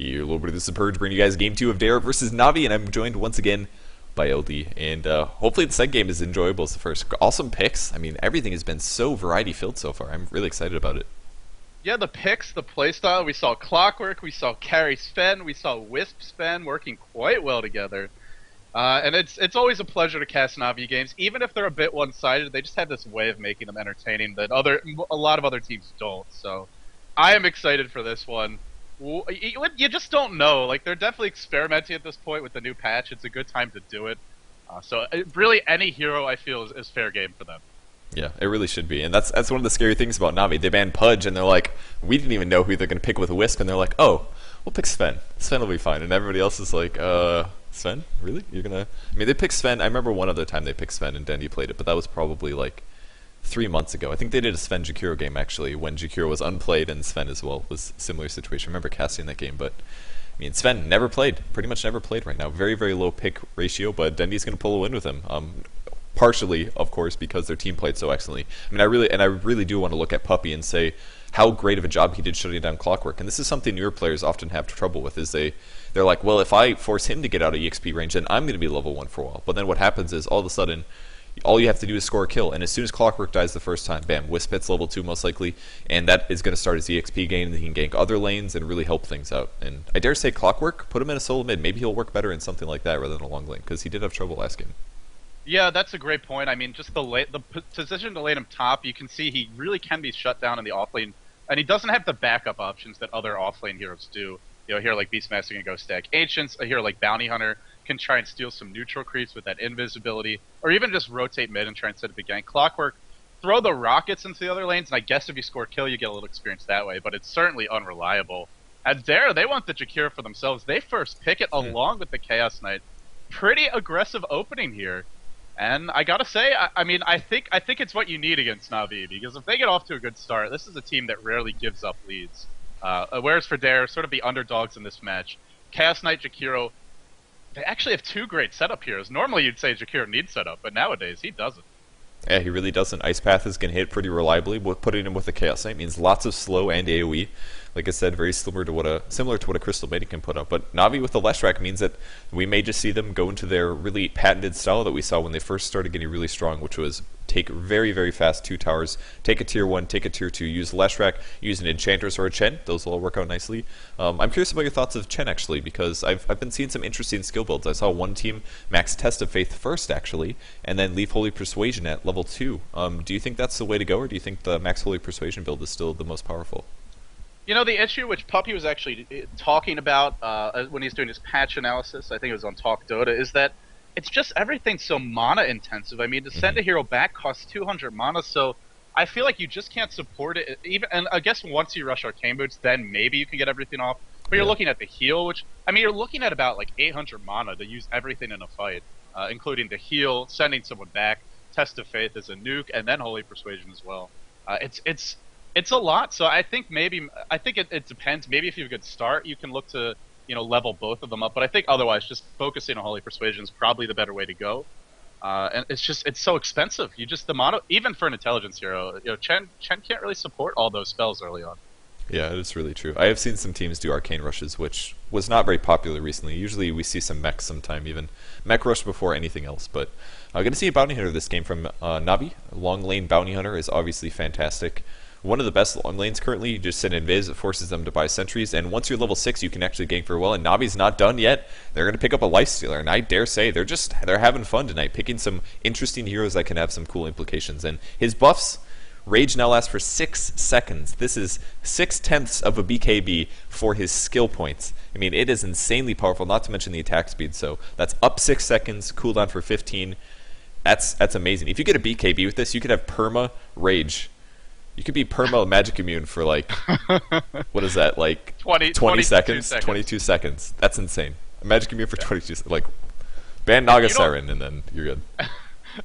Here, little bit of the Purge, bringing you guys game 2 of Dare versus Navi, and I'm joined once again by LD. And hopefully the second game is enjoyable as the first. Awesome picks. I mean, everything has been so variety-filled so far. I'm really excited about it. Yeah, the picks, the playstyle, we saw Clockwork, we saw Carry Sven, we saw Wisp Sven working quite well together. And it's always a pleasure to cast Navi games, even if they're a bit one-sided. They just have this way of making them entertaining that a lot of other teams don't. So I am excited for this one. You just don't know. Like, they're definitely experimenting at this point with the new patch. It's a good time to do it. So really, any hero I feel is fair game for them. Yeah, it really should be, and that's one of the scary things about Navi. They banned Pudge, and they're like, we didn't even know who they're gonna pick with a Wisp, and they're like, oh, we'll pick Sven. Sven will be fine, and everybody else is like, Sven, really? You're gonna? I mean, they picked Sven. I remember one other time they picked Sven, and Dendy played it, but that was probably like 3 months ago. I think they did a Sven Jakiro game actually when Jakiro was unplayed, and Sven as well was a similar situation. I remember casting that game, but I mean, Sven never played, pretty much never played right now. Very, very low pick ratio, but Dendy's gonna pull a win with him. Partially, of course, because their team played so excellently. I mean, I really do want to look at Puppy and say how great of a job he did shutting down Clockwork. And this is something newer players often have trouble with, is they're like, well, if I force him to get out of EXP range, then I'm going to be level 1 for a while. But then what happens is, all of a sudden, all you have to do is score a kill, and as soon as Clockwork dies the first time, bam, Wisp hits level 2 most likely, and that is going to start his EXP gain, and he can gank other lanes and really help things out. And I dare say Clockwork, put him in a solo mid, maybe he'll work better in something like that rather than a long lane, because he did have trouble last game. Yeah, that's a great point. I mean, just the position to lane him top, you can see he really can be shut down in the offlane, and he doesn't have the backup options that other offlane heroes do. You know, a hero like Beastmaster can go stack Ancients, a hero like Bounty Hunter can try and steal some neutral creeps with that invisibility, or even just rotate mid and try and set up a gank. Clockwork, throw the rockets into the other lanes, and I guess if you score a kill, you get a little experience that way, but it's certainly unreliable. At Dare, they want the Jakiro for themselves. They first pick it along with the Chaos Knight. Pretty aggressive opening here. And I gotta say, I think it's what you need against Navi, because if they get off to a good start, this is a team that rarely gives up leads. Whereas for Dare, sort of the underdogs in this match, Chaos Knight, Jakiro, they actually have two great setup heroes. Normally you'd say Jakiro needs setup, but nowadays he doesn't. Yeah, he really doesn't. Ice Path is going to hit pretty reliably. Putting him with a Chaos Knight means lots of slow and AoE. Like I said, very similar to what a Crystal Maiden can put up. But Navi with the Leshrac means that we may just see them go into their really patented style that we saw when they first started getting really strong, which was take very, very fast 2 towers, take a tier 1, take a tier 2, use Leshrac, use an Enchantress or a Chen. Those will all work out nicely. I'm curious about your thoughts of Chen, actually, because I've been seeing some interesting skill builds. I saw one team max Test of Faith first, actually, and then leave Holy Persuasion at level 2. Do you think that's the way to go, or do you think the max Holy Persuasion build is still the most powerful? You know, the issue which Puppy was actually talking about when he's doing his patch analysis, I think it was on Talk Dota, is that it's just everything's so mana intensive. I mean, to send a hero back costs 200 mana, so I feel like you just can't support it. And I guess once you rush Arcane Boots, then maybe you can get everything off. But you're looking at the heal, which, I mean, you're looking at about like 800 mana to use everything in a fight, including the heal, sending someone back, Test of Faith as a nuke, and then Holy Persuasion as well. It's a lot, so I think it depends. Maybe if you have a good start, you can look to level both of them up. But I think otherwise, just focusing on Holy Persuasion is probably the better way to go. And it's so expensive. The mono, even for an intelligence hero, Chen can't really support all those spells early on. Yeah, it's really true. I have seen some teams do arcane rushes, which was not very popular recently. Usually we see some mechs sometime, even mech rush before anything else. But I'm going to see a bounty hunter this game from Navi. Long lane bounty hunter is obviously fantastic. One of the best long lanes currently. You just send Invis, it forces them to buy sentries, and once you're level 6, you can actually gank for a while, and Navi's not done yet. They're going to pick up a Lifestealer, and I dare say they're having fun tonight, picking some interesting heroes that can have some cool implications. And his buffs, Rage now lasts for 6 seconds. This is 6/10 of a BKB for his skill points. I mean, it is insanely powerful, not to mention the attack speed, so that's up 6 seconds, cooldown for 15. That's amazing. If you get a BKB with this, you could have perma Rage. You could be perma magic immune for like, what is that, like 20 seconds? 22 seconds. That's insane. A magic immune for 22 seconds. Like, ban Naga Siren and then you're good.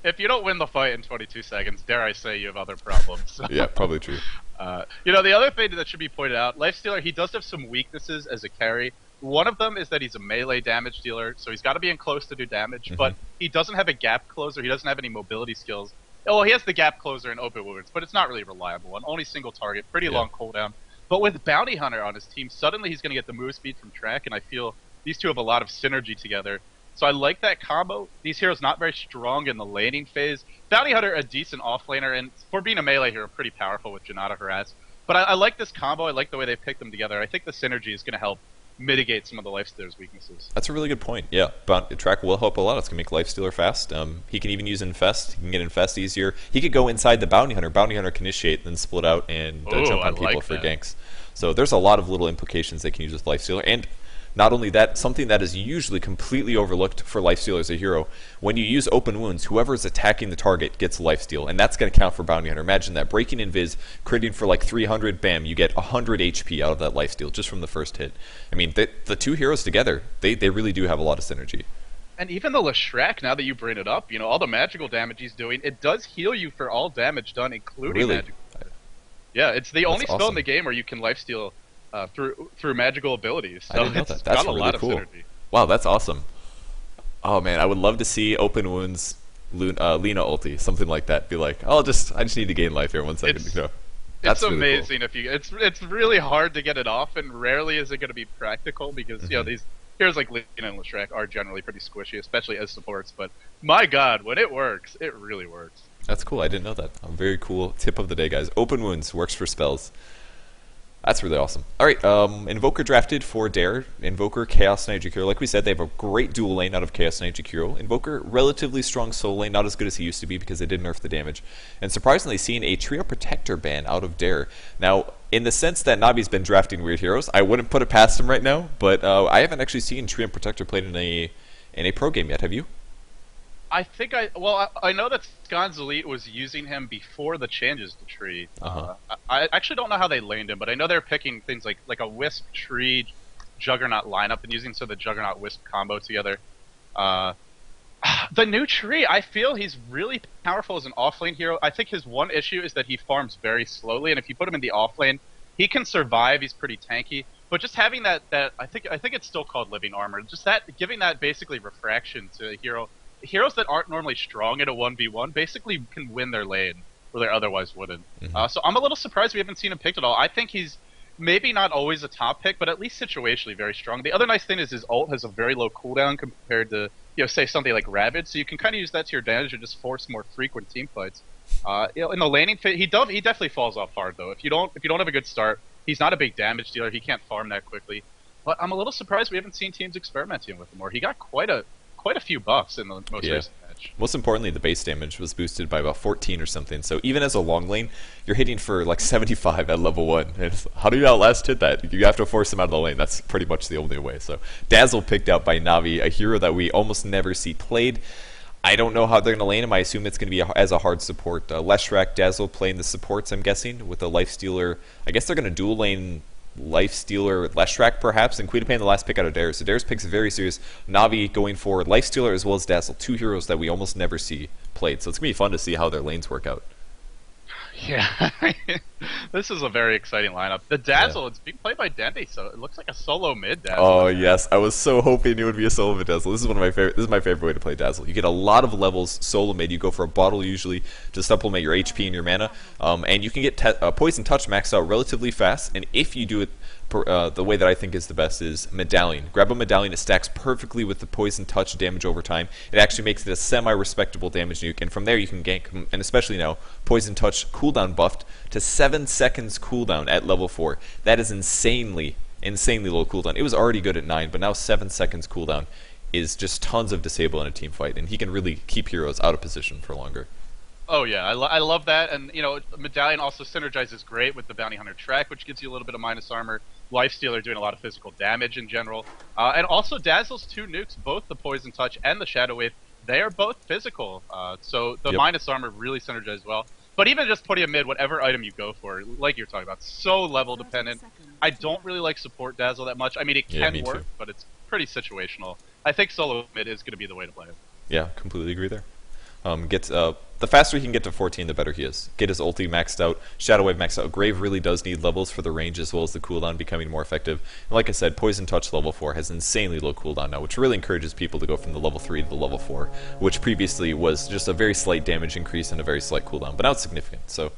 If you don't win the fight in 22 seconds, dare I say you have other problems. Yeah, probably true. The other thing that should be pointed out, Lifestealer, he does have some weaknesses as a carry. One of them is that he's a melee damage dealer, so he's got to be in close to do damage, but he doesn't have a gap closer, he doesn't have any mobility skills. Well, he has the gap closer and open wounds, but it's not really a reliable one. Only single target, pretty long cooldown. But with Bounty Hunter on his team, suddenly he's going to get the move speed from Track, and I feel these two have a lot of synergy together. So I like that combo. These heroes not very strong in the laning phase. Bounty Hunter, a decent offlaner, and for being a melee hero, pretty powerful with Janata Harass. But I like this combo. I like the way they picked them together. I think the synergy is going to help mitigate some of the Lifestealer's weaknesses. That's a really good point. Yeah, Track will help a lot. It's going to make Lifestealer fast. He can even use Infest. He can get Infest easier. He could go inside the Bounty Hunter. Bounty Hunter can initiate, then split out and jump on people for ganks. So there's a lot of little implications they can use with Lifestealer. And not only that, something that is usually completely overlooked for Lifestealer as a hero, when you use open wounds, whoever is attacking the target gets lifesteal, and that's going to count for Bounty Hunter. Imagine that, breaking invis, critting for like 300, bam, you get 100 HP out of that lifesteal just from the first hit. I mean, the two heroes together, they really do have a lot of synergy. And even the Leshrac, now that you bring it up, you know, all the magical damage he's doing, it does heal you for all damage done, including magical damage. Yeah, it's the only spell in the game where you can lifesteal through magical abilities. So I didn't know that. That's got a really lot cool. of synergy. Wow, that's awesome. Oh man, I would love to see open wounds Lina ulti, something like that. Be like, I just need to gain life here 1 second. It's amazing if you. It's really hard to get it off, and rarely is it going to be practical because you know these heroes like Lina and Leshrac are generally pretty squishy, especially as supports. But my God, when it works, it really works. That's cool. I didn't know that. A very cool tip of the day, guys. Open wounds works for spells. That's really awesome. All right, Invoker drafted for Dare. Invoker, Chaos Knight, Jakiro. Like we said, they have a great dual lane out of Chaos Knight, Jakiro. Invoker, relatively strong solo lane, not as good as he used to be because they did nerf the damage. And surprisingly, seeing a Trio Protector ban out of Dare. Now, in the sense that Navi's been drafting weird heroes, I wouldn't put it past him right now, but I haven't actually seen Trio Protector played in a pro game yet. Have you? I know that Scon's Elite was using him before the changes to Tree. I actually don't know how they laned him, but I know they're picking things like a Wisp Tree Juggernaut lineup and using the Juggernaut Wisp combo together. The new Tree, I feel he's really powerful as an offlane hero. I think his one issue is that he farms very slowly, and if you put him in the offlane, he can survive. He's pretty tanky. But just having that I think it's still called Living Armor. Just that giving that basically refraction to a hero. Heroes that aren't normally strong in a 1v1 basically can win their lane where they otherwise wouldn't. So I'm a little surprised we haven't seen him picked at all. I think he's maybe not always a top pick, but at least situationally very strong. The other nice thing is his ult has a very low cooldown compared to, say something like Ravage, so you can kind of use that to your advantage and just force more frequent team fights. In the laning phase, he definitely falls off hard though. If you don't have a good start, he's not a big damage dealer. He can't farm that quickly. But I'm a little surprised we haven't seen teams experimenting with him more. He got quite a few buffs in the most recent match. Most importantly, the base damage was boosted by about 14 or something. So even as a long lane, you're hitting for like 75 at level 1. And how do you outlast hit that? You have to force him out of the lane. That's pretty much the only way. So Dazzle picked out by Navi, a hero that we almost never see played. I don't know how they're going to lane him. I assume it's going to be as a hard support. Leshrac, Dazzle playing the supports, I'm guessing, with a Lifestealer. I guess they're going to dual lane Lifestealer, Leshrac perhaps, and Queen the last pick out of Dare. So Dare's pick's very serious. Navi going forward, Lifestealer as well as Dazzle, two heroes that we almost never see played. So it's going to be fun to see how their lanes work out. Yeah, this is a very exciting lineup. The Dazzle, it's being played by Dendy, so it looks like a solo mid Dazzle. Oh yes, I was so hoping it would be a solo mid Dazzle. This is my favorite way to play Dazzle. You get a lot of levels solo mid. You go for a bottle usually to supplement your HP and your mana, and you can get Poison Touch maxed out relatively fast. And if you do it the way that I think is the best is Medallion. Grab a Medallion, it stacks perfectly with the Poison Touch damage over time. It actually makes it a semi-respectable damage nuke, and from there you can gank, and especially now, Poison Touch cooldown buffed to 7 seconds cooldown at level 4. That is insanely low cooldown. It was already good at 9, but now 7 seconds cooldown is just tons of disable in a team fight, and he can really keep heroes out of position for longer. Oh yeah, I love that, and Medallion also synergizes great with the Bounty Hunter track, which gives you a little bit of minus armor. Lifestealer doing a lot of physical damage in general, and also Dazzle's two nukes, both the Poison Touch and the Shadow Wave, they are both physical, so the minus armor really synergizes well. But even just putting a mid, whatever item you go for, like you're talking about, so level dependent. I don't really like support Dazzle that much. I mean, it can work, but it's pretty situational. I think solo mid is going to be the way to play it. Yeah, completely agree there. the faster he can get to 14, the better he is. Get his ulti maxed out, Shadow Wave maxed out. Grave really does need levels for the range as well as the cooldown becoming more effective. And like I said, Poison Touch level 4 has insanely low cooldown now, which really encourages people to go from the level 3 to the level 4, which previously was just a very slight damage increase and a very slight cooldown, but now it's significant. So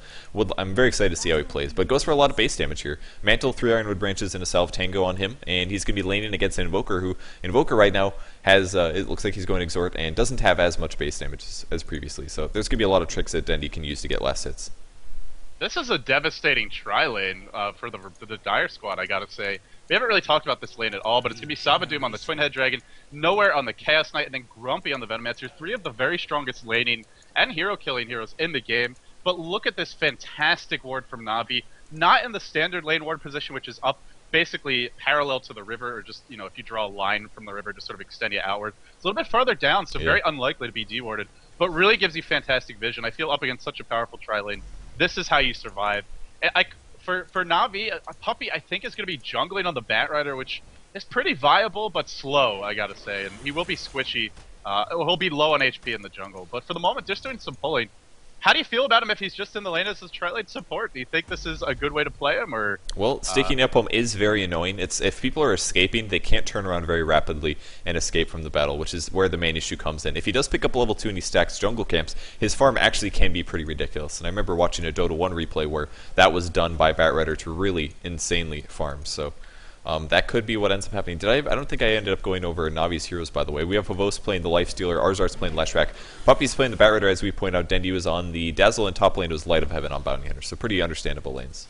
I'm very excited to see how he plays, but goes for a lot of base damage here. Mantle, 3 Ironwood Branches, and a Salve Tango on him, and he's going to be laning against an Invoker, who Invoker right now has, it looks like he's going Exhort and doesn't have as much base damage as previously. So there's going to be a lot of tricks that Dendy can use to get last hits. This is a devastating tri-lane for the Dire squad, I gotta say. We haven't really talked about this lane at all, but it's going to be Savadoom on the Twin Head Dragon, Nowhere on the Chaos Knight, and then Grumpy on the Venomancer. 3 of the very strongest laning and hero-killing heroes in the game. But look at this fantastic ward from Navi. Not in the standard lane ward position, which is up basically parallel to the river, or just, you know, if you draw a line from the river, just sort of extend it outward. It's a little bit farther down, so very unlikely to be dewarded, but really gives you fantastic vision. I feel up against such a powerful tri-lane, this is how you survive. For Navi, a Puppy I think is going to be jungling on the Batrider, which is pretty viable, but slow, I gotta say, and he will be squishy. He'll be low on HP in the jungle, but for the moment, just doing some pulling. How do you feel about him if he's just in the lane as his tri-lane support? Do you think this is a good way to play him, or? Well, sticking up him is very annoying. It's if people are escaping, they can't turn around very rapidly and escape from the battle, which is where the main issue comes in. If he does pick up a level 2 and he stacks jungle camps, his farm actually can be pretty ridiculous. And I remember watching a Dota 1 replay where that was done by Batrider to really insanely farm. So that could be what ends up happening. I don't think I ended up going over Navi's heroes, by the way. We have Pavos playing the Lifestealer, Arzart's playing Leshrac, Puppy's playing the Batrider, as we point out. Dendy was on the Dazzle, and top lane was Light of Heaven on Bounty Hunter, so pretty understandable lanes.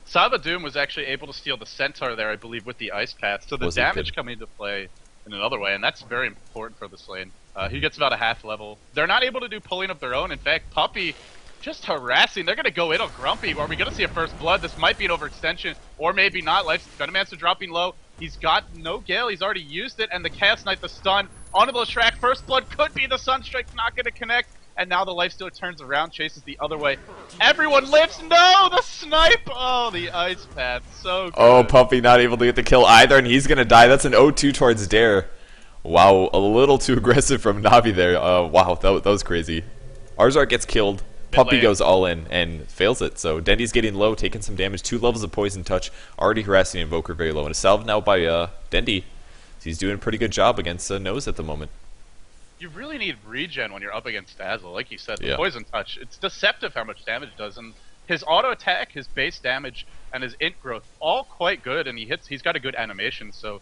Savadoom was actually able to steal the Centaur there, I believe, with the Ice Path, so the damage coming into play in another way, and that's very important for this lane. He gets about a half level. They're not able to do pulling of their own. In fact, Puppy just harassing. They're going to go in on Grumpy. Are we going to see a first blood? This might be an overextension, or maybe not. Venomancer dropping low. He's got no Gale. He's already used it, and the Chaos Knight, the stun onto the track. First blood could be the Sunstrike, not going to connect, and now the Lifestealer turns around, chases the other way. Everyone lives. No, the snipe. Oh, the Ice Path. So good. Oh, Puppy not able to get the kill either, and he's going to die. That's an 0-2 towards Dare. Wow, a little too aggressive from Navi there. Wow, that was crazy. Arzart gets killed. Puppy goes all in and fails it. So Dendy's getting low, taking some damage. 2 levels of Poison Touch, already harassing Invoker very low. And a salve now by Dendy. He's doing a pretty good job against Nose at the moment. You really need regen when you're up against Dazzle. Like you said, the Poison Touch, it's deceptive how much damage it does. And his auto attack, his base damage, and his int growth, all quite good. And he's got a good animation, so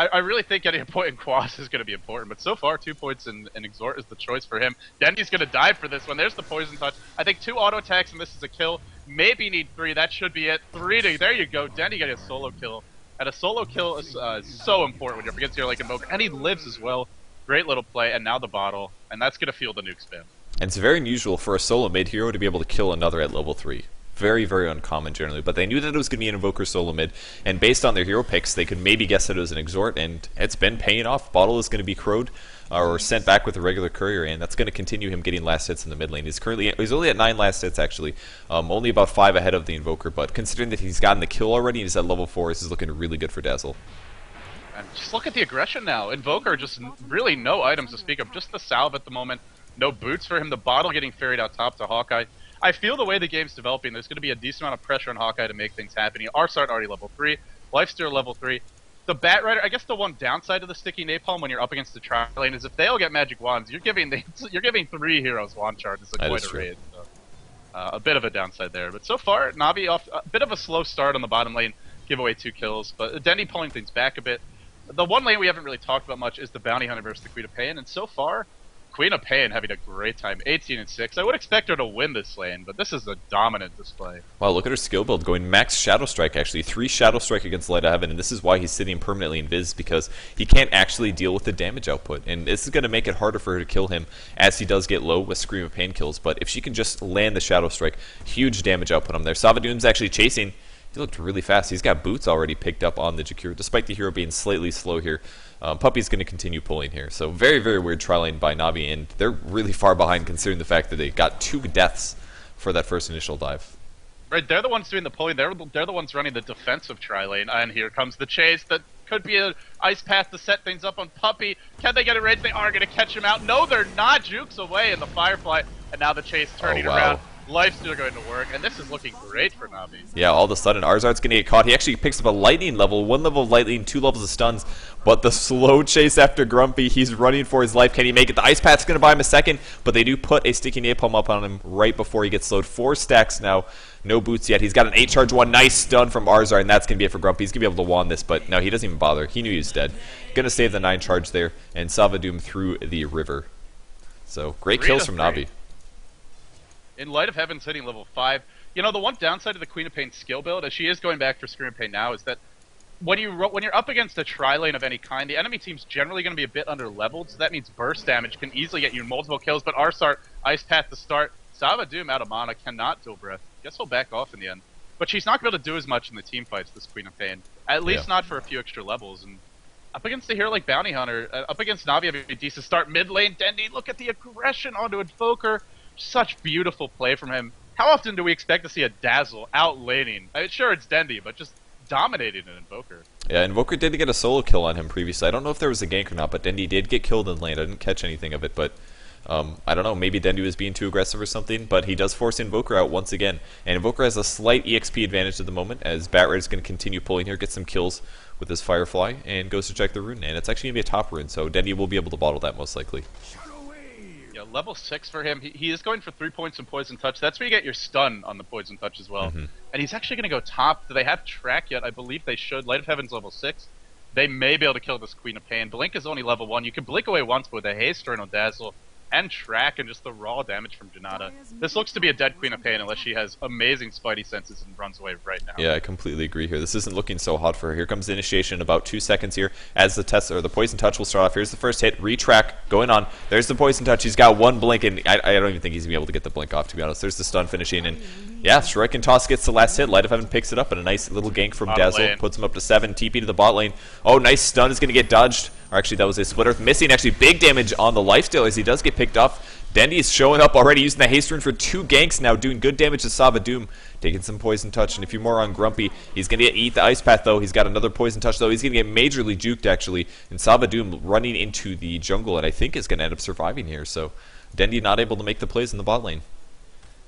I really think getting a point in Quas is going to be important, but so far 2 points in Exhort is the choice for him. Dendy's going to die for this one. There's the Poison Touch. I think 2 auto attacks and this is a kill. Maybe need 3. That should be it. 3 to, there you go. Dendy getting a solo kill. And a solo kill is so important when you're up against a hero like Invoker. And he lives as well. Great little play, and now the bottle. And that's going to fuel the nuke spam. And it's very unusual for a solo mid hero to be able to kill another at level 3. Very, very uncommon generally, but they knew that it was going to be an Invoker solo mid, and based on their hero picks, they could maybe guess that it was an Exhort, and it's been paying off. Bottle is going to be crowed, or sent back with a regular courier, and that's going to continue him getting last hits in the mid lane. He's only at 9 last hits, actually, only about 5 ahead of the Invoker, but considering that he's gotten the kill already and he's at level 4, this is looking really good for Dazzle. And just look at the aggression now. Invoker, just really no items to speak of, just the salve at the moment, no boots for him, the bottle getting ferried out top to Hawkeye. I feel the way the game's developing, there's going to be a decent amount of pressure on Hawkeye to make things happen. Arsart already level 3, Lifestealer level 3. The Batrider, I guess the one downside of the sticky napalm when you're up against the tri-lane is if they all get magic wands, you're giving 3 heroes wand charge. It's quite a raid. So, a bit of a downside there. But so far, Navi off a bit of a slow start on the bottom lane, give away 2 kills. But Denny pulling things back a bit. The one lane we haven't really talked about much is the Bounty Hunter versus the Queen of Pain, and so far, Queen of Pain having a great time, 18-6. I would expect her to win this lane, but this is a dominant display. Wow, look at her skill build, going max Shadow Strike actually. 3 Shadow Strike against Light of Heaven, and this is why he's sitting permanently in Viz, because he can't actually deal with the damage output. And this is going to make it harder for her to kill him, as he does get low with Scream of Pain kills. But if she can just land the Shadow Strike, huge damage output on there. Savadoom's actually chasing. He looked really fast. He's got boots already picked up on the Jakiro, despite the hero being slightly slow here. Puppy's going to continue pulling here. So very, very weird tri-lane by Navi, and they're really far behind considering the fact that they got 2 deaths for that first initial dive. Right, they're the ones doing the pulling. They're the ones running the defensive tri-lane, and here comes the chase. That could be an ice path to set things up on Puppy. Can they get a raid? They are going to catch him out. No, they're not. Jukes away, and the Firefly and now the chase turning wow. around. Lifesteal going to work, and this is looking great for Navi. Yeah, all of a sudden, Arzard's going to get caught. He actually picks up a lightning level, 1 level of lightning, 2 levels of stuns, but the slow chase after Grumpy, he's running for his life. Can he make it? The Ice Path's going to buy him a second, but they do put a sticky napalm up on him right before he gets slowed. 4 stacks now, no boots yet. He's got an 8-charge 1, nice stun from Arzard, and that's going to be it for Grumpy. He's going to be able to wand this, but no, he doesn't even bother. He knew he was dead. Going to save the 9-charge there, and Savadoom through the river. So, great kills from Navi. In Light of Heaven's hitting level 5, you know, the one downside of the Queen of Pain skill build, as she is going back for Scream of Pain now, is that when you're up against a tri-lane of any kind, the enemy team's generally going to be a bit under-leveled, so that means burst damage can easily get you multiple kills, but Arzard, Ice Path to start, Savadoom out of mana, cannot dual breath. Guess he'll back off in the end. But she's not going to be able to do as much in the team fights, this Queen of Pain. At least not for a few extra levels, and up against a hero like Bounty Hunter, up against Navi having a decent start mid lane, Dendi, look at the aggression onto Invoker. Such beautiful play from him. How often do we expect to see a Dazzle out laning? I mean, sure, it's Dendi, but just dominating an Invoker. Yeah, Invoker did get a solo kill on him previously. I don't know if there was a gank or not, but Dendi did get killed in lane. I didn't catch anything of it, but I don't know. Maybe Dendi was being too aggressive or something, but he does force Invoker out once again. And Invoker has a slight EXP advantage at the moment, as Batrider is going to continue pulling here, get some kills with his Firefly, and goes to check the rune. And it's actually going to be a top rune, so Dendi will be able to bottle that most likely. Yeah, level 6 for him. He is going for 3 points in Poison Touch. That's where you get your stun on the Poison Touch as well. And he's actually going to go top. Do they have track yet? I believe they should. Light of Heaven's level 6. They may be able to kill this Queen of Pain. Blink is only level 1. You can blink away once, but with a haste or no Dazzle and track and just the raw damage from Janata, this looks to be a dead Queen of Pain unless she has amazing spidey senses and runs away right now. Yeah, I completely agree here. This isn't looking so hot for her. Here comes the initiation in about 2 seconds here as the test or the Poison Touch will start off. Here's the first hit, retrack going on. There's the Poison Touch. He's got 1 blink, and I don't even think he's gonna be able to get the blink off, to be honest. There's the stun finishing, and yeah, Shrike and Toss gets the last hit. Light of Heaven picks it up, and a nice little gank from Dazzle puts him up to 7. TP to the bot lane. Oh, nice stun is gonna get dodged. Or actually, that was a Split Earth missing. Actually, big damage on the lifesteal as he does get picked off. Dendi is showing up already, using the haste rune for 2 ganks now, doing good damage to Savadoom, taking some Poison Touch, and a few more on Grumpy. He's going to eat the Ice Path, though. He's got another Poison Touch, though. He's going to get majorly juked, actually, and Savadoom running into the jungle, and I think is going to end up surviving here, so Dendi not able to make the plays in the bot lane.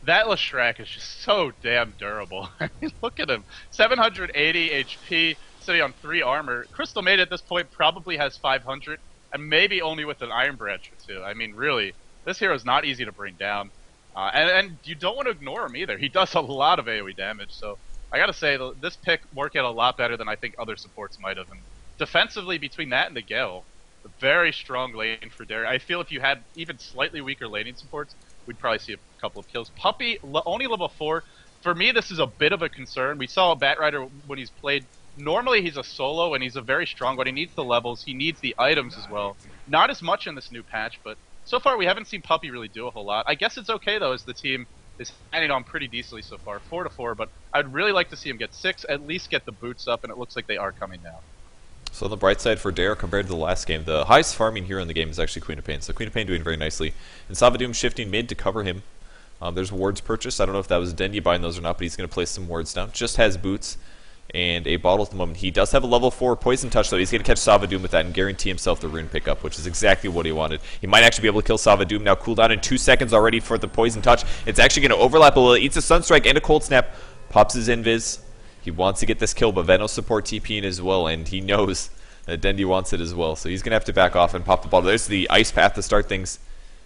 That Leshrac is just so damn durable. I mean, look at him. 780 HP, sitting on 3 armor. Crystal Maid at this point probably has 500, and maybe only with an Iron Branch or 2. I mean, really, this hero is not easy to bring down. And you don't want to ignore him either. He does a lot of AoE damage, so I gotta say, this pick worked out a lot better than I think other supports might have. And defensively, between that and the Gale, a very strong lane for Dare. I feel if you had even slightly weaker laning supports, we'd probably see a couple of kills. Puppey, only level 4. For me, this is a bit of a concern. We saw Batrider when he's played. Normally, he's a solo, and he's a very strong, but he needs the levels. He needs the items as well. Not as much in this new patch, but so far we haven't seen Puppey really do a whole lot. I guess it's okay, though, as the team is hanging on pretty decently so far, 4-4, but I'd really like to see him get 6, at least get the boots up, and it looks like they are coming now. So on the bright side for Dare, compared to the last game, the highest farming hero in the game is actually Queen of Pain. So Queen of Pain doing very nicely. And Savadoom shifting mid to cover him. There's wards purchased. I don't know if that was Dendi buying those or not, but he's going to place some wards down. Just has boots and a bottle at the moment. He does have a level 4 Poison Touch, though. He's going to catch Savadoom with that and guarantee himself the rune pickup, which is exactly what he wanted. He might actually be able to kill Savadoom now. Cooldown in 2 seconds already for the Poison Touch. It's actually going to overlap a little. Eats a Sunstrike and a Cold Snap. Pops his Invis. He wants to get this kill, but Venom support TPing as well, and he knows that Dendi wants it as well. So he's going to have to back off and pop the bottle. There's the Ice Path to start things.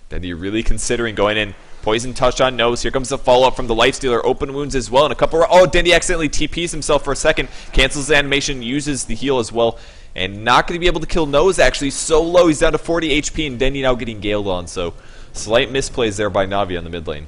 Dendi really considering going in. Poison Touch on nose. Here comes the follow-up from the Lifestealer. Open wounds as well. And a couple... Oh, Dendi accidentally TPs himself for a second. Cancels the animation. Uses the heal as well. And not going to be able to kill Nose, actually. So low. He's down to 40 HP. And Dendi now getting galed on. So slight misplays there by Navi on the mid lane.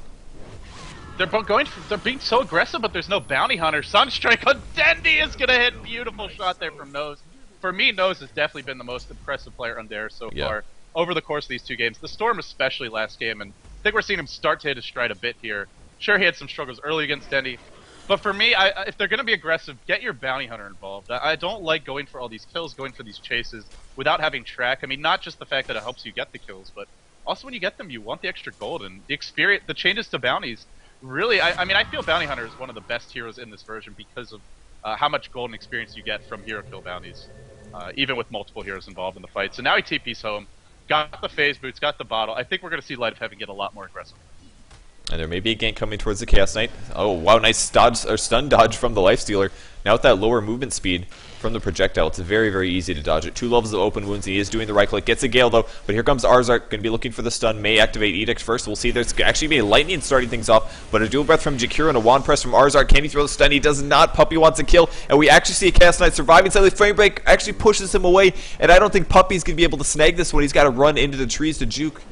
They're being so aggressive, but there's no Bounty Hunter. Sunstrike on Dendi is going to hit. Beautiful shot there from Nose. For me, Nose has definitely been the most impressive player on Dare so far over the course of these 2 games. The Storm especially last game, and I think we're seeing him start to hit his stride a bit here. Sure, he had some struggles early against Dendi, but for me, if they're going to be aggressive, get your Bounty Hunter involved. I don't like going for all these kills, going for these chases without having track. I mean, not just the fact that it helps you get the kills, but also when you get them, you want the extra gold and the experience, the changes to bounties. Really, I mean, I feel Bounty Hunter is one of the best heroes in this version because of how much golden experience you get from hero kill bounties, even with multiple heroes involved in the fight. So now he TP's home. Got the phase boots, got the bottle. I think we're going to see Light of Heaven get a lot more aggressive. And there may be a gank coming towards the Chaos Knight. Oh, wow, nice dodge or stun dodge from the Lifestealer. Now with that lower movement speed from the projectile, it's very, very easy to dodge it. 2 levels of open wounds, and he is doing the right click. Gets a Gale, though, but here comes Arzark, going to be looking for the stun. May activate Edict first. We'll see. There's actually be a Lightning starting things off, but a Dual Breath from Jakiro and a Wand Press from Arzark. Can he throw the stun? He does not. Puppy wants a kill, and we actually see a Chaos Knight surviving. Suddenly, Frame Break actually pushes him away, and I don't think Puppy's going to be able to snag this one. He's got to run into the trees to juke.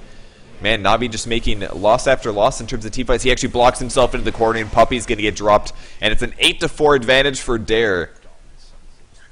Man, Navi just making loss after loss in terms of teamfights. He actually blocks himself into the corner, and Puppy's going to get dropped. And it's an 8-4 advantage for Dare.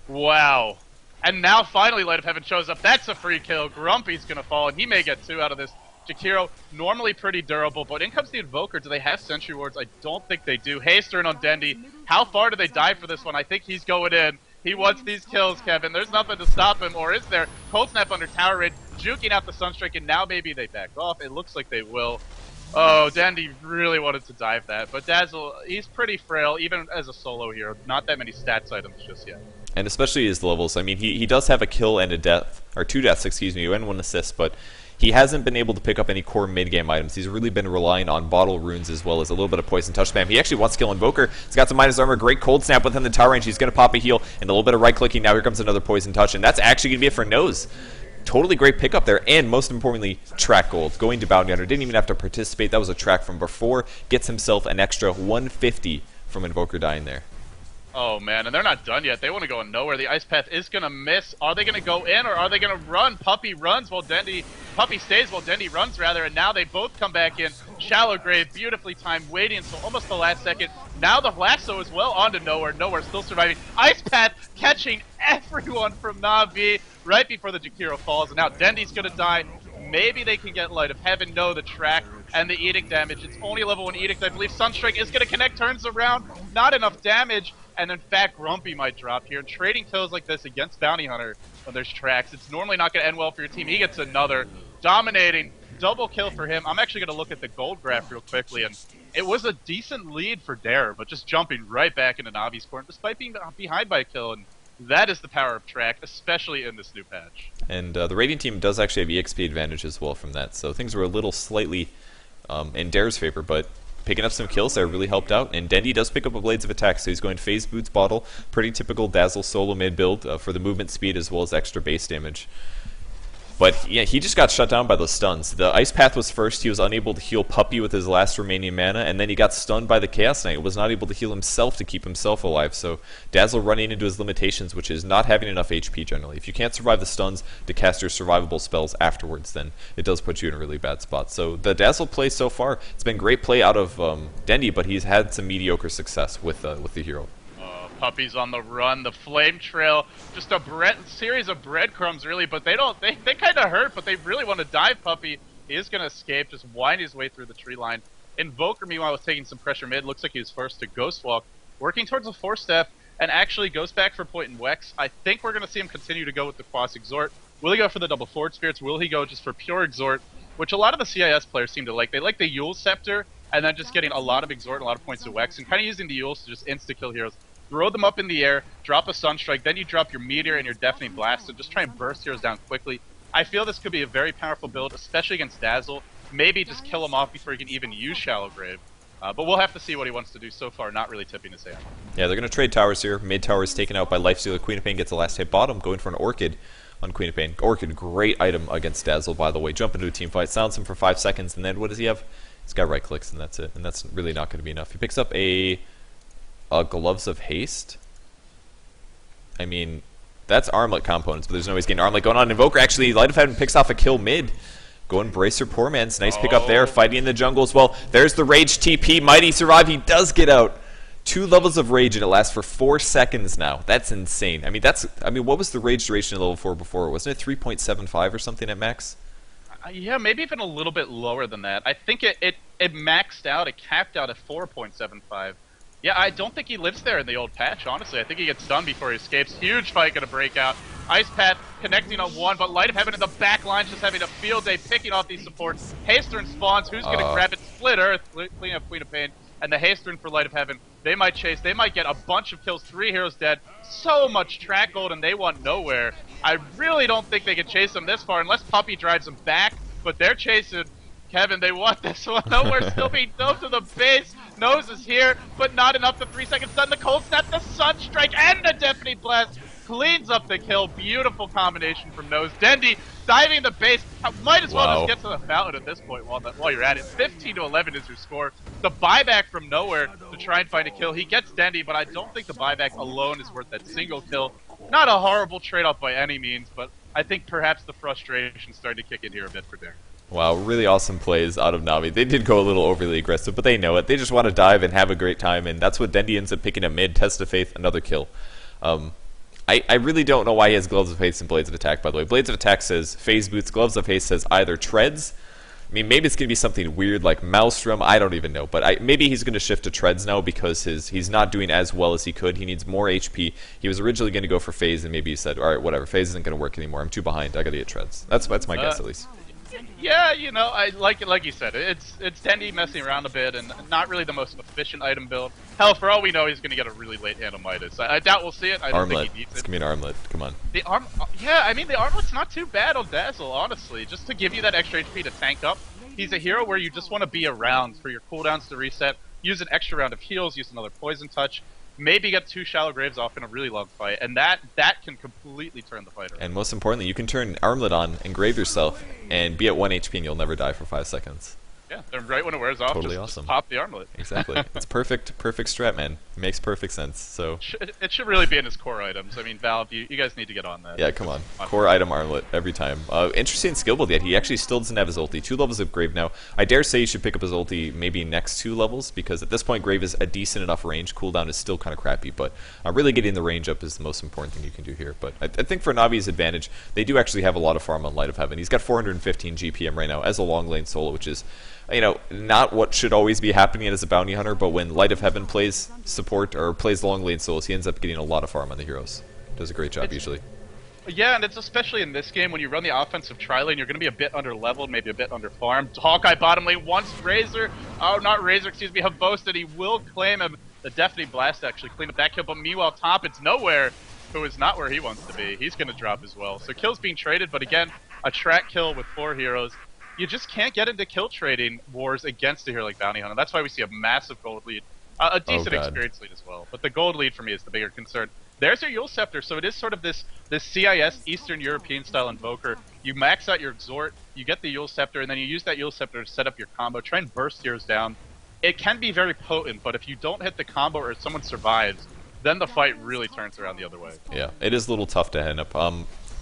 Wow. And now finally Light of Heaven shows up. That's a free kill. Grumpy's going to fall, and he may get 2 out of this. Jakiro, normally pretty durable, but in comes the Invoker. Do they have Sentry Wards? I don't think they do. Haystern on Dendi. How far do they dive for this one? I think he's going in. He wants these kills, Kevin. There's nothing to stop him, or is there? Cold Snap under Tower Raid, juking out the Sunstrike, and now maybe they back off. It looks like they will. Oh, Dandy really wanted to dive that, but Dazzle, he's pretty frail, even as a solo hero. Not that many stats items just yet. And especially his levels. I mean, he does have a kill and a death, or 2 deaths, excuse me, and 1 assist, but he hasn't been able to pick up any core mid-game items. He's really been relying on bottle runes as well as a little bit of poison touch spam. He actually wants to kill Invoker. He's got some minus armor, great cold snap within the tower range. He's going to pop a heal and a little bit of right clicking. Now here comes another poison touch, and that's actually going to be it for Nose. Totally great pickup there, and most importantly, track gold. Going to Bounty Hunter, didn't even have to participate. That was a track from before. Gets himself an extra 150 from Invoker dying there. Oh man, and they're not done yet. They want to go nowhere. The Ice Path is going to miss. Are they going to go in, or are they going to run? Puppy runs while Dendi... Puppy stays while Dendi runs, rather, and now they both come back in. Shallow Grave, beautifully timed, waiting until almost the last second. Now the lasso is well onto Nowhere. Nowhere still surviving. Ice Path catching everyone from Na'Vi right before the Jakiro falls, and now Dendi's going to die. Maybe they can get Light of Heaven. No, the track and the Edict damage. It's only level 1 Edict. I believe Sunstrike is going to connect, turns around. Not enough damage. And in fact, Grumpy might drop here. Trading kills like this against Bounty Hunter when there's tracks, it's normally not going to end well for your team. He gets another dominating double kill for him. I'm actually going to look at the gold graph real quickly, and it was a decent lead for Dare, but just jumping right back into Navi's corner despite being behind by a kill. And that is the power of track, especially in this new patch. And the Radiant team does actually have EXP advantage as well from that, so things were a little slightly in Dare's favor, but picking up some kills there really helped out. And Dendi does pick up a Blades of Attack, so he's going Phase Boots Bottle. Pretty typical Dazzle solo mid build for the movement speed as well as extra base damage. But yeah, he just got shut down by those stuns. The Ice Path was first. He was unable to heal Puppy with his last remaining mana, and then he got stunned by the Chaos Knight. Was not able to heal himself to keep himself alive. So Dazzle running into his limitations, which is not having enough HP generally. If you can't survive the stuns to cast your survivable spells afterwards, then it does put you in a really bad spot. So the Dazzle play so far, it's been great play out of Dendi, but he's had some mediocre success with the hero. Puppy's on the run, the Flame Trail, just a series of breadcrumbs really, but they kind of hurt, but they really want to dive Puppy. He is going to escape, just wind his way through the tree line. Invoker, meanwhile, was taking some pressure mid. Looks like he was first to Ghost Walk, working towards a 4-step, and actually goes back for point in Wex. I think we're going to see him continue to go with the Quas Exhort. Will he go for the double Forward Spirits? Will he go just for pure Exhort, which a lot of the CIS players seem to like. They like the Yule Scepter, and then just getting a lot of Exhort and a lot of points to Wex, and kind of using the Yules to just insta-kill heroes. Throw them up in the air, drop a Sunstrike, then you drop your Meteor and your Deafening Blast, and just try and burst heroes down quickly. I feel this could be a very powerful build, especially against Dazzle. Maybe just kill him off before he can even use Shallow Grave. But we'll have to see what he wants to do. So far, not really tipping his hand. Yeah, they're going to trade towers here. Mid tower is taken out by Lifestealer. Queen of Pain gets the last hit bottom, going for an Orchid on Queen of Pain. Orchid, great item against Dazzle, by the way. Jump into a team fight, silence him for 5 seconds, and then what does he have? He's got right clicks, and that's it. And that's really not going to be enough. He picks up a Gloves of Haste. I mean, that's Armlet components, but there's no way he's getting Armlet going on. Invoker actually, Light of Heaven picks off a kill mid. Go and Bracer Poor Man's. Nice pick up there, fighting in the jungle as well. There's the Rage TP. Mighty survive. He does get out. 2 levels of Rage, and it lasts for 4 seconds now. That's insane. I mean, what was the Rage duration in level 4 before? Wasn't it 3.75 or something at max? Yeah, maybe even a little bit lower than that. I think it maxed out, it capped out at 4.75. Yeah, I don't think he lives there in the old patch, honestly. I think he gets done before he escapes. Huge fight gonna break out. Ice Path connecting on one, but Light of Heaven in the back line just having a field day picking off these supports. Haystern spawns. Who's gonna grab it? Split Earth, clean up Queen of Pain, and the Haystern for Light of Heaven. They might chase. They might get a bunch of kills. 3 heroes dead. So much track gold, and they want nowhere. I really don't think they can chase them this far unless Puppy drives them back, but they're chasing Kevin, they want this one. Nowhere still being dove to the base. Nose is here, but not enough. The 3 seconds done. The cold snap, the sunstrike, and the deafening blast cleans up the kill. Beautiful combination from Nose. Dendi diving the base. Might as well just get to the fountain at this point while you're at it. 15-11 is your score. The buyback from nowhere to try and find a kill. He gets Dendi, but I don't think the buyback alone is worth that single kill. Not a horrible trade-off by any means, but I think perhaps the frustration started to kick in here a bit for Darren. Wow, really awesome plays out of Navi. They did go a little overly aggressive, but they know it. They just want to dive and have a great time, and that's what Dendi ends up picking at mid. Test of Faith, another kill. I really don't know why he has Gloves of Haste and Blades of Attack, by the way. Blades of Attack says Phase Boots. Gloves of Haste says either Treads. I mean, maybe it's going to be something weird like Maelstrom. I don't even know. But maybe he's going to shift to Treads now because he's not doing as well as he could. He needs more HP. He was originally going to go for Phase, and maybe he said, all right, whatever. Phase isn't going to work anymore. I'm too behind. I got to get Treads. That's my guess, at least. Yeah, you know, I like you said, it's Dendi messing around a bit and not really the most efficient item build. Hell, for all we know, he's going to get a really late hand of Midas. I doubt we'll see it. I don't think he needs it. It's going to be an Armlet. Come on. Yeah, I mean, the Armlet's not too bad on Dazzle, honestly. Just to give you that extra HP to tank up. He's a hero where you just want to be around for your cooldowns to reset, use an extra round of heals, use another Poison Touch, maybe get 2 Shallow Graves off in a really long fight, and that can completely turn the fight around. And most importantly, you can turn Armlet on, engrave yourself, and be at 1 HP and you'll never die for 5 seconds. Yeah, then right when it wears off, totally just awesome. pop the Armlet. Exactly. It's perfect strat, man. It makes perfect sense. So it should really be in his core items. I mean, Valve, you guys need to get on that. Yeah, come on. Core item Armlet every time. Interesting skill build yet. He actually still doesn't have his ulti. 2 levels of Grave now. I dare say you should pick up his ulti maybe next 2 levels because at this point Grave is a decent enough range. Cooldown is still kind of crappy, but really getting the range up is the most important thing you can do here. But I think for Navi's advantage, they do actually have a lot of farm on Light of Heaven. He's got 415 GPM right now as a long lane solo, which is, you know, not what should always be happening as a bounty hunter, but when Light of Heaven plays support or plays long lane solos, he ends up getting a lot of farm on the heroes. Does a great job usually. Yeah, and it's especially in this game when you run the offensive tri-lane, you're going to be a bit under-leveled, maybe a bit under-farmed. Hawkeye bottom lane wants Razor. Oh, not Razor, excuse me, have boasted. He will claim him. The Deafening Blast actually clean up that kill, but meanwhile, top, it's Nowhere, who is not where he wants to be. He's going to drop as well. So kills being traded, but again, a track kill with 4 heroes. You just can't get into kill trading wars against a hero like Bounty Hunter. That's why we see a massive gold lead. A decent experience lead as well. But the gold lead for me is the bigger concern. There's your Yule Scepter, so it is sort of this CIS, Eastern European style invoker. You max out your exhort, you get the Yule Scepter, and then you use that Yule Scepter to set up your combo. Try and burst heroes down. It can be very potent, but if you don't hit the combo or if someone survives, then the fight really turns around the other way. Yeah, it is a little tough to end up.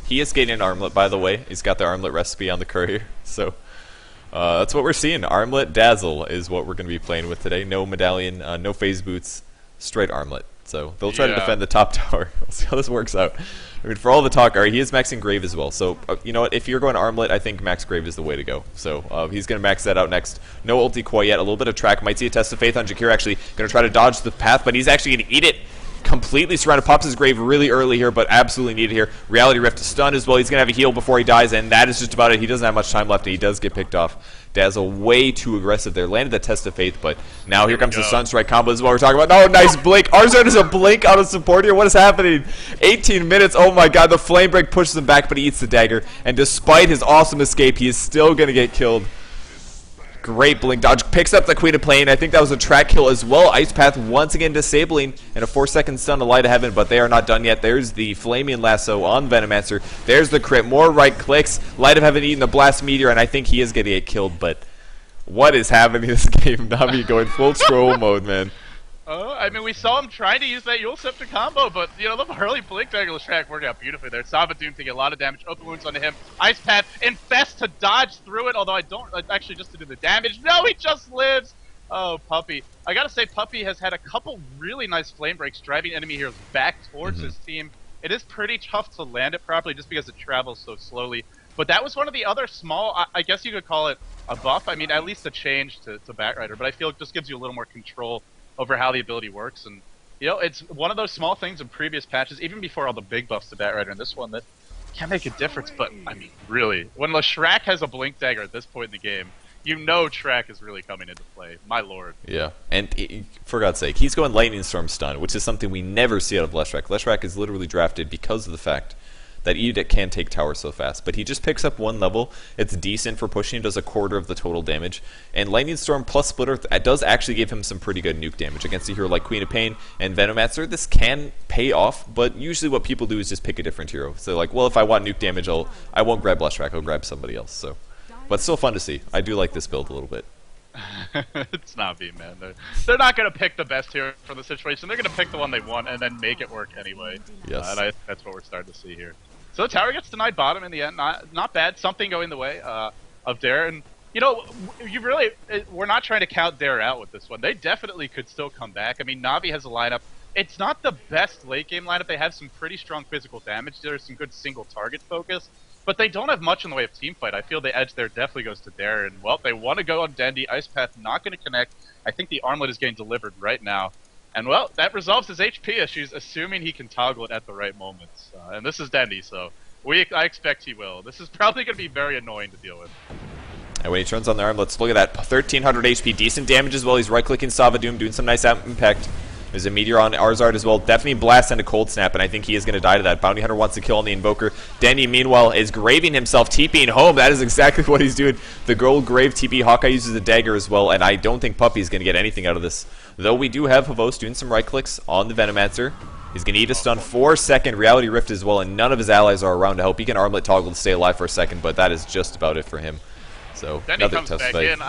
He is getting an Armlet, by the way. He's got the Armlet recipe on the courier, so that's what we're seeing. Armlet Dazzle is what we're going to be playing with today. No medallion, no phase boots, straight Armlet. So they'll try to defend the top tower. We'll see how this works out. I mean, for all the talk, he is maxing Grave as well. So, you know what? If you're going Armlet, I think max Grave is the way to go. So he's going to max that out next. No ulti quite yet. A little bit of track. Might see a Test of Faith on Jakir actually. Going to try to dodge the path, but he's actually going to eat it. Completely surrounded. Pops his Grave really early here, but absolutely needed here. Reality Rift to stun as well. He's going to have a heal before he dies, and that is just about it. He doesn't have much time left, and he does get picked off. Dazzle way too aggressive there. Landed the Test of Faith, but now here comes the Sunstrike combo. This is what we're talking about. Oh, nice blink. Arzon is a blink out of support here. What is happening? 18 minutes. Oh my god. The Flame Break pushes him back, but he eats the dagger. And despite his awesome escape, he is still going to get killed. Great blink dodge. Picks up the Queen of Plane. I think that was a track kill as well. Ice Path once again disabling, and a 4-second stun to Light of Heaven, but they are not done yet. There's the Flaming Lasso on Venomancer. There's the crit. More right clicks. Light of Heaven eating the Blast Meteor, and I think he is going to get killed, but what is happening in this game? Navi going full troll mode, man. I mean, we saw him trying to use that Yule Scepter combo, but, you know, the early Blink Dagger track worked out beautifully there. Savathun taking a lot of damage, open wounds onto him. Ice Path, Infest to dodge through it, although I don't, actually just to do the damage. No, he just lives! Oh, Puppey. I gotta say, Puppey has had a couple really nice flame breaks driving enemy heroes back towards his team. It is pretty tough to land it properly just because it travels so slowly. But that was one of the other small, I guess you could call it a buff. I mean, at least a change to Batrider, but I feel it just gives you a little more control over how the ability works. And, you know, it's one of those small things in previous patches, even before all the big buffs to Batrider in this one, that can make a difference. But, I mean, really, when Leshrac has a Blink Dagger at this point in the game, you know track is really coming into play. My lord. Yeah, and for God's sake, he's going Lightning Storm stun, which is something we never see out of Leshrac. Leshrac is literally drafted because of the fact that Edict can take tower so fast. But he just picks up 1 level. It's decent for pushing. Does a quarter of the total damage. And Lightning Storm plus Splitter does actually give him some pretty good nuke damage against a hero like Queen of Pain and Venomancer. This can pay off, but usually what people do is just pick a different hero. So like, well, if I want nuke damage, I won't grab Leshrac, I'll grab somebody else. So, but still fun to see. I do like this build a little bit. It's Navi, man. They're not going to pick the best hero for the situation. They're going to pick the one they want and then make it work anyway. Yes. And that's what we're starting to see here. So the tower gets denied bottom in the end. Not bad. Something going the way of Dare. And, you know, we're not trying to count Dare out with this one. They definitely could still come back. I mean, Navi has a lineup. It's not the best late game lineup. They have some pretty strong physical damage. There's some good single target focus. But they don't have much in the way of team fight. I feel the edge there definitely goes to Dare. And, well, they want to go on Dendy. Ice Path not going to connect. I think the Armlet is getting delivered right now. And, well, that resolves his HP issues, assuming he can toggle it at the right moments. And this is Dendy, so I expect he will. This is probably going to be very annoying to deal with. And when he turns on the Armlet, let's look at that. 1300 HP, decent damage as well. He's right-clicking Savadoom, doing some nice impact. There's a Meteor on Arzard as well. Definitely Blast and a Cold Snap, and I think he is going to die to that. Bounty Hunter wants to kill on the Invoker. Dendy, meanwhile, is graving himself, TPing home. That is exactly what he's doing. The gold grave TP. Hawkeye uses a dagger as well, and I don't think Puppy is going to get anything out of this. Though we do have Havos doing some right clicks on the Venomancer. He's going to eat a stun for a second. Reality Rift as well, and none of his allies are around to help. He can Armlet toggle to stay alive for a second, but that is just about it for him. So, Dendy another comes tough back fight. in.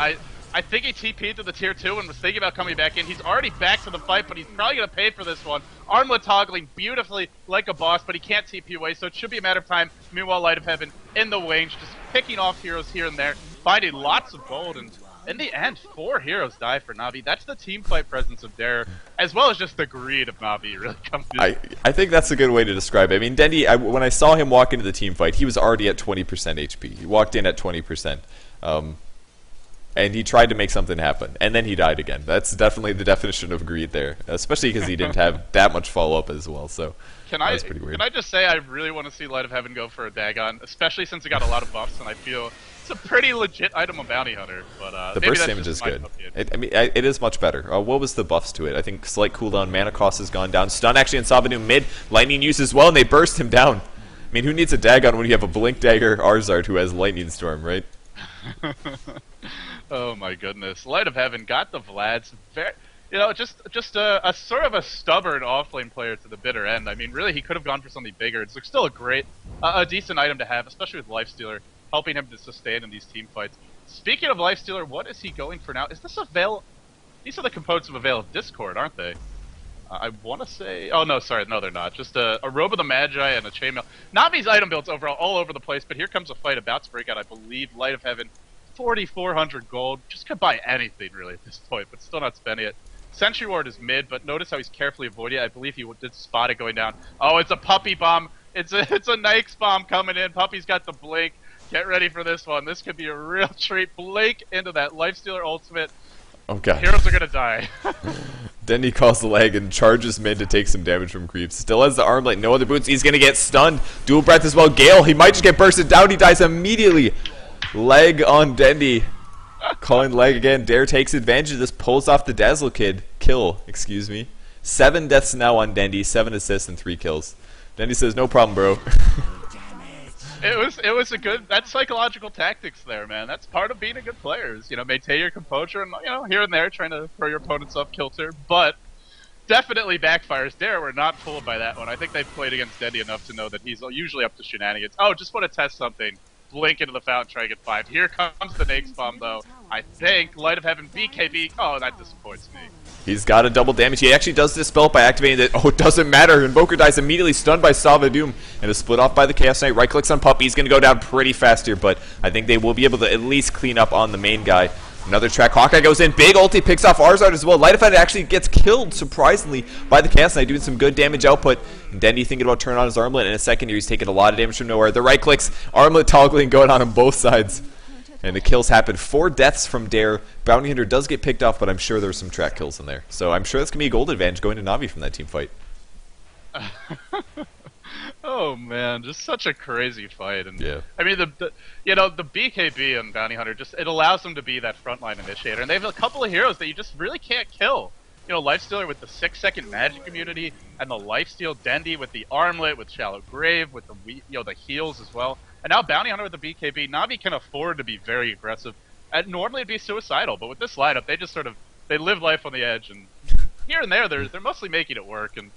I think he TP'd to the tier 2 and was thinking about coming back in. He's already back to the fight, but he's probably going to pay for this one. Armlet toggling beautifully like a boss, but he can't TP away, so it should be a matter of time. Meanwhile, Light of Heaven in the range, just picking off heroes here and there, finding lots of gold, and in the end, 4 heroes die for Navi. That's the team fight presence of Dare, as well as just the greed of Navi really comes in. I think that's a good way to describe it. I mean, Dendy, when I saw him walk into the team fight, he was already at 20% HP. He walked in at 20%. And he tried to make something happen, and then he died again. That's definitely the definition of greed there, especially because he didn't have that much follow-up as well, so that was pretty weird. Can I just say I really want to see Light of Heaven go for a Dagon, especially since it got a lot of buffs, and I feel it's a pretty legit item of Bounty Hunter. But the burst damage is good. It is much better. What was the buffs to it? I think slight cooldown, mana cost has gone down. Stun actually in Savadoom mid, lightning use as well, and they burst him down. I mean, who needs a Dagon when you have a Blink Dagger Arzard who has Lightning Storm, right? Oh my goodness! Light of Heaven got the Vlads. You know, just a sort of a stubborn offlane player to the bitter end. I mean, really, he could have gone for something bigger. It's still a decent item to have, especially with Lifestealer, helping him to sustain in these team fights. Speaking of Lifestealer, what is he going for now? Is this a Veil? These are the components of a Veil of Discord, aren't they? I want to say... Oh, no, sorry. No, they're not. Just a Robe of the Magi and a Chainmail. Navi's item builds overall all over the place, but here comes a fight about to break out, I believe. Light of Heaven, 4,400 gold. Just could buy anything, really, at this point, but still not spending it. Sentry Ward is mid, but notice how he's carefully avoiding it. I believe he did spot it going down. Oh, it's a Puppy Bomb. It's a Nyx Bomb coming in. Puppy's got the Blink. Get ready for this one. This could be a real treat. Blink into that Lifestealer ultimate. Oh god. Heroes are gonna die. Dendy calls the lag and charges mid to take some damage from creeps. Still has the Armlet, no other boots. He's gonna get stunned. Dual breath as well. Gale, he might just get bursted down. He dies immediately. Leg on Dendy. Calling leg again. Dare takes advantage of this. Pulls off the Dazzle kill. Excuse me. 7 deaths now on Dendy. 7 assists and 3 kills. Dendy says, "No problem, bro." It was a good. That's psychological tactics there, man. That's part of being a good player. Is, maintain your composure and here and there trying to throw your opponents off kilter, but definitely backfires. Dare were not fooled by that one. I think they've played against Dendy enough to know that he's usually up to shenanigans. Oh, just want to test something. Blink into the fountain, try to get 5. Here comes the Nyx Bomb, though. I think Light of Heaven BKB. Oh, that disappoints me. He's got a double damage. He actually does dispel by activating it. Oh, it doesn't matter. Invoker dies immediately, stunned by Savadoom, and is split off by the Chaos Knight. Right clicks on Puppy. He's going to go down pretty fast here, but I think they will be able to at least clean up on the main guy. Another track. Hawkeye goes in. Big ulti picks off Arzard as well. Light of Heaven actually gets killed, surprisingly, by the Chaos Knight, doing some good damage output. And Dendy thinking about turning on his Armlet. In a second here, he's taking a lot of damage from nowhere. The right clicks, Armlet toggling, going on both sides. And the kills happen. 4 deaths from Dare. Bounty Hunter does get picked off, but I'm sure there's some track kills in there. So I'm sure that's going to be a gold advantage going to Navi from that team fight. Oh man, just such a crazy fight. And yeah. I mean, the BKB and Bounty Hunter, it allows them to be that frontline initiator. And they have a couple of heroes that you just really can't kill. Lifestealer with the 6-second magic immunity, and the Lifesteal Dendi with the Armlet, with Shallow Grave, with the heals as well. And now Bounty Hunter with the BKB. Navi can afford to be very aggressive. And normally it'd be suicidal, but with this lineup, they just they live life on the edge, and here and there, they're mostly making it work. And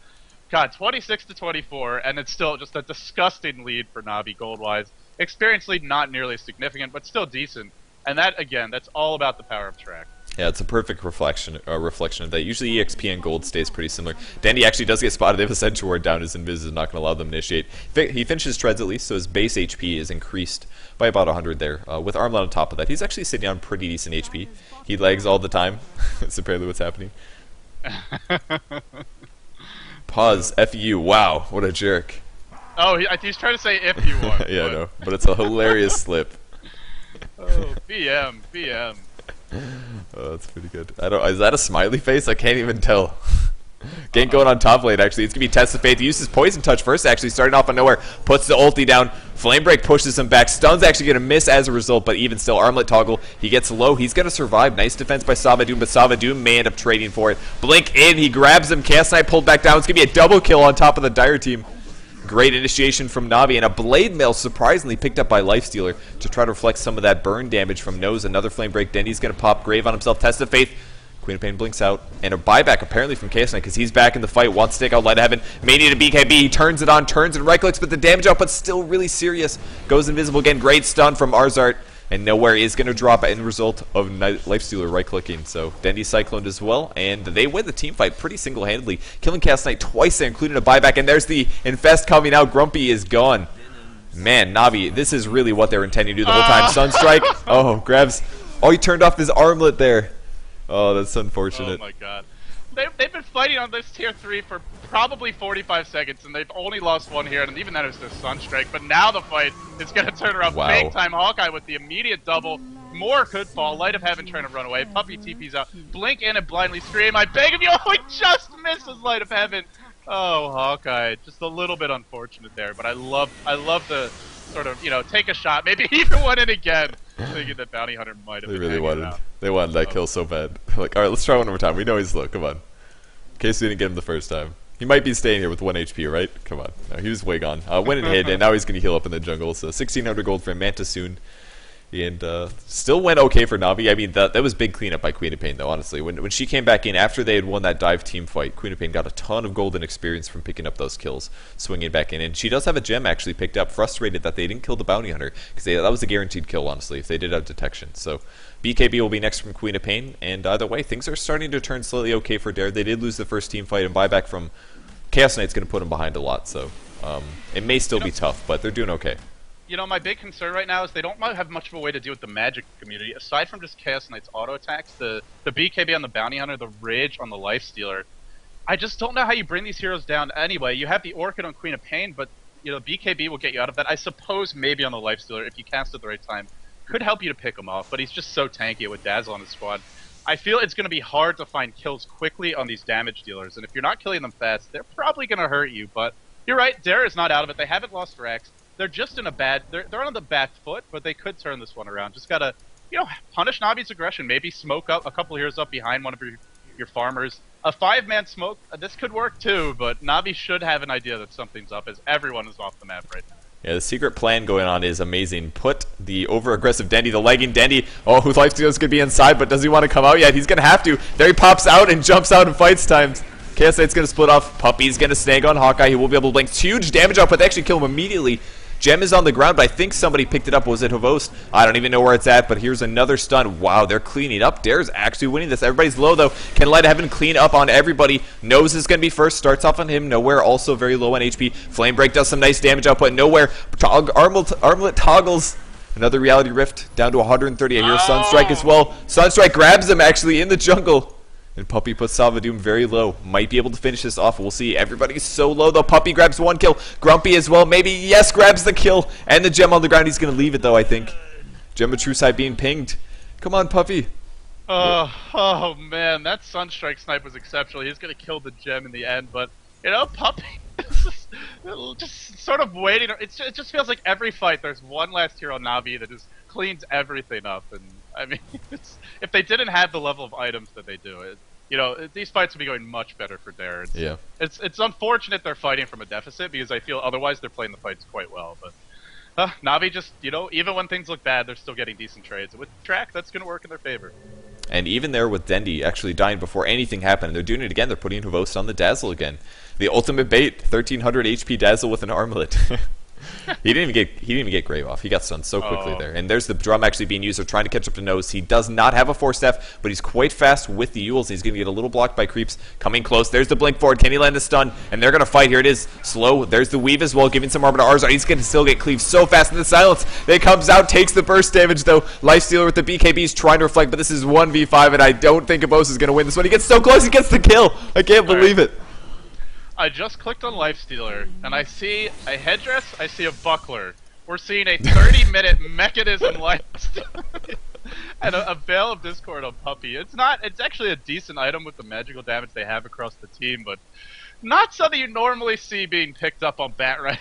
God, 26-24, and it's still just a disgusting lead for Navi gold-wise. Experience lead not nearly significant, but still decent. And that, again, that's all about the power of track. Yeah, it's a perfect reflection of that. Usually EXP and gold stays pretty similar. Dandy actually does get spotted. They have a Sentry Ward down. His Invis is not going to allow them to initiate. He finishes treads at least, so his base HP is increased by about 100 there. With Armlet on top of that, he's actually sitting on pretty decent HP. He lags all the time. That's apparently what's happening. Pause. FU. Wow, what a jerk. Oh, he's trying to say if you want. Yeah, I know, but it's a hilarious slip. Oh, BM. Oh, that's pretty good. Is that a smiley face? I can't even tell. Gank going on top lane, actually. It's going to be Test of Fate. He uses Poison Touch first, actually, starting off on nowhere. Puts the ulti down. Flame Break pushes him back. Stun's actually going to miss as a result, but even still, Armlet toggle. He gets low. He's going to survive. Nice defense by Savadoom, but Savadoom may end up trading for it. Blink in. He grabs him. Chaos Knight pulled back down. It's going to be a double kill on top of the Dire team. Great initiation from Navi, and a Blade Mail surprisingly picked up by Lifestealer to try to reflect some of that burn damage from Nose. Another Flame Break. Dendy's going to pop Grave on himself. Test of Faith. Queen of Pain blinks out. And a buyback apparently from Chaos Knight because he's back in the fight. Wants to take out Light of Heaven. Mania to BKB. He turns it on, turns and right-clicks, but the damage output's still really serious. Goes invisible again. Great stun from Arzart. And Nowhere is going to drop in the result of Lifestealer right-clicking. So Dendy cycloned as well, and they win the team fight pretty single-handedly, killing Chaos Knight twice there, including a buyback. And there's the Infest coming out. Grumpy is gone. Man, Navi, this is really what they were intending to do the whole time. Sunstrike. Oh, grabs. Oh, he turned off his Armlet there. Oh, that's unfortunate. Oh my God. They've been fighting on this tier 3 for probably 45 seconds, and they've only lost one here, and even that is just Sunstrike. But now the fight is going to turn around big time. Hawkeye with the immediate double. More could fall. Light of Heaven trying to run away. Puppy TP's out. Blink in and blindly scream. I beg of you. Oh, he just misses Light of Heaven. Oh, Hawkeye. Just a little bit unfortunate there, but I love the sort of, take a shot. Maybe even win it again. Thinking that Bounty Hunter might have They wanted that kill so bad. Like, alright, let's try one more time. We know he's low. Come on. In case we didn't get him the first time. He might be staying here with 1 HP, right? Come on. No, he was way gone. Went and hid, and now he's going to heal up in the jungle. So 1,600 gold for him. Manta soon. And still went okay for Navi. I mean, that was big cleanup by Queen of Pain, though, honestly. When she came back in, after they had won that dive team fight, Queen of Pain got a ton of golden experience from picking up those kills, swinging back in. And she does have a gem actually picked up, frustrated that they didn't kill the Bounty Hunter, because that was a guaranteed kill, honestly, if they did have detection. So BKB will be next from Queen of Pain, and either way, things are starting to turn slightly okay for Dare. They did lose the first team fight, and buyback from Chaos Knight's going to put them behind a lot, so it may still be tough, but they're doing okay. My big concern right now is they don't have much of a way to deal with the magic community. Aside from just Chaos Knight's auto attacks, the BKB on the Bounty Hunter, the Rage on the Lifestealer, I just don't know how you bring these heroes down anyway. You have the Orchid on Queen of Pain, but BKB will get you out of that. I suppose maybe on the Lifestealer, if you cast at the right time, could help you to pick him off, but he's just so tanky with Dazzle on his squad. I feel it's going to be hard to find kills quickly on these damage dealers, and if you're not killing them fast, they're probably going to hurt you, but you're right, Dare is not out of it. They haven't lost Rex. They're just in a they're on the back foot, but they could turn this one around. Just gotta, punish Navi's aggression. Maybe smoke up a couple heroes up behind one of your farmers. A 5-man smoke, this could work too, but Navi should have an idea that something's up as everyone is off the map right now. Yeah, the secret plan going on is amazing. Put the over-aggressive Dendy, the lagging Dendy, whose Lifesteal is going to be inside, but does he want to come out yet? He's going to have to. There he pops out and jumps out in fights times. Chaos Knight's going to split off. Puppy's going to snag on Hawkeye. He will be able to blink. Huge damage output. They actually kill him immediately. Gem is on the ground, but I think somebody picked it up. Was it Havost? I don't even know where it's at, but here's another stun. Wow, they're cleaning up. Dare's actually winning this. Everybody's low, though. Can Light of Heaven clean up on everybody? Nose is going to be first. Starts off on him. Nowhere also very low on HP. Flame Break does some nice damage output. Nowhere. Armlet toggles. Another Reality Rift down to 130. I hear Sunstrike as well. Sunstrike grabs him, actually, in the jungle. And Puppy puts Savadoom very low. Might be able to finish this off. We'll see. Everybody's so low, though. Puppy grabs 1 kill. Grumpy as well. Maybe, yes, grabs the kill. And the gem on the ground. He's going to leave it, though, I think. Gem of True Sight being pinged. Come on, Puppy. Oh, man. That Sunstrike snipe was exceptional. He's going to kill the gem in the end. But, Puppy just sort of waiting. It just feels like every fight there's one last hero on Navi that just cleans everything up. And I mean, if they didn't have the level of items that they do, you know, these fights would be going much better for Dare. It's unfortunate they're fighting from a deficit because I feel otherwise they're playing the fights quite well. But Na'Vi just, you know, even when things look bad, they're still getting decent trades. And with Track, that's going to work in their favor. And even there with Dendi actually dying before anything happened, and they're doing it again. They're putting Hvost on the Dazzle again. The ultimate bait, 1300 HP Dazzle with an Armlet. He didn't even get Grave off. He got stunned so quickly there. And there's the drum actually being used. They're trying to catch up to Nose. He does not have a Force Staff, but he's quite fast with the Yules. He's going to get a little blocked by creeps. Coming close. There's the blink forward. Can he land the stun? And they're going to fight. Here it is. Slow. There's the weave as well, giving some armor to Arzar. He's going to still get cleaved so fast in the silence. It comes out, takes the burst damage though. Lifestealer with the BKBs trying to reflect, but this is 1v5, and I don't think Abos is going to win this one. He gets so close. He gets the kill. I can't believe it. I just clicked on Lifestealer, and I see a headdress, I see a buckler. We're seeing a 30-minute mechanism lifestealer. And a Veil of Discord on Puppy. It's actually a decent item with the magical damage they have across the team, but not something you normally see being picked up on Batrider.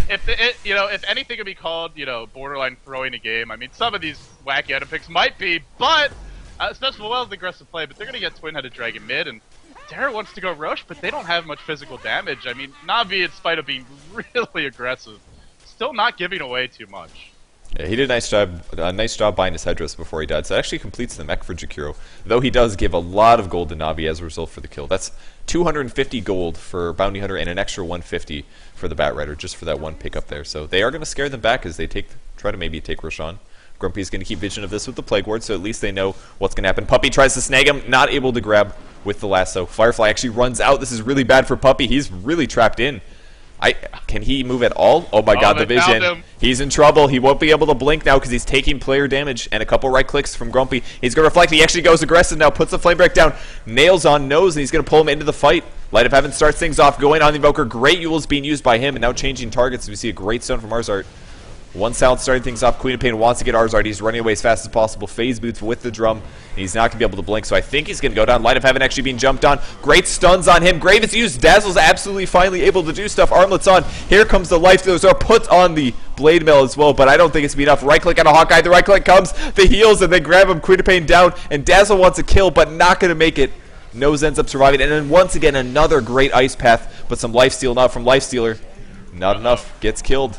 If anything could be called, you know, borderline throwing a game, I mean, some of these wacky item picks might be, but, especially well as aggressive play, but they're going to get Twin-Headed Dragon mid, and Dare wants to go Roche, but they don't have much physical damage. I mean, Na'Vi, in spite of being really aggressive, still not giving away too much. Yeah, he did a nice job buying his headdress before he died, so that actually completes the mech for Jakiro, though he does give a lot of gold to Na'Vi as a result for the kill. That's 250 gold for Bounty Hunter and an extra 150 for the Batrider, just for that one pickup there. So they are going to scare them back as they try to maybe take Roshan. Grumpy's going to keep vision of this with the Plague Ward, so at least they know what's going to happen. Puppy tries to snag him, not able to grab with the lasso. Firefly actually runs out. This is really bad for Puppy. He's really trapped in. Can he move at all? Oh my god, the vision. He's in trouble. He won't be able to blink now because he's taking player damage and a couple right clicks from Grumpy. He's going to reflect. He actually goes aggressive now, puts the flame break down, nails on Nose, and he's going to pull him into the fight. Light of Heaven starts things off, going on the Invoker. Great Yules being used by him, and now changing targets. We see a great stone from Arzart. One Silence starting things off. Queen of Pain wants to get Arzard. He's running away as fast as possible. Phase boots with the drum. And he's not going to be able to blink, so I think he's going to go down. Light of Heaven actually being jumped on. Great stuns on him. Grave is used. Dazzle's absolutely finally able to do stuff. Armlet's on. Here comes the Life Stealers. Are put on the Blade Mail as well, but I don't think it's going to be enough. Right click on a Hawkeye. The right click comes. The heals, and they grab him. Queen of Pain down. And Dazzle wants a kill, but not going to make it. Nose ends up surviving. And then once again, another great Ice Path, but some Lifesteal now from Lifestealer. Not enough. Gets killed.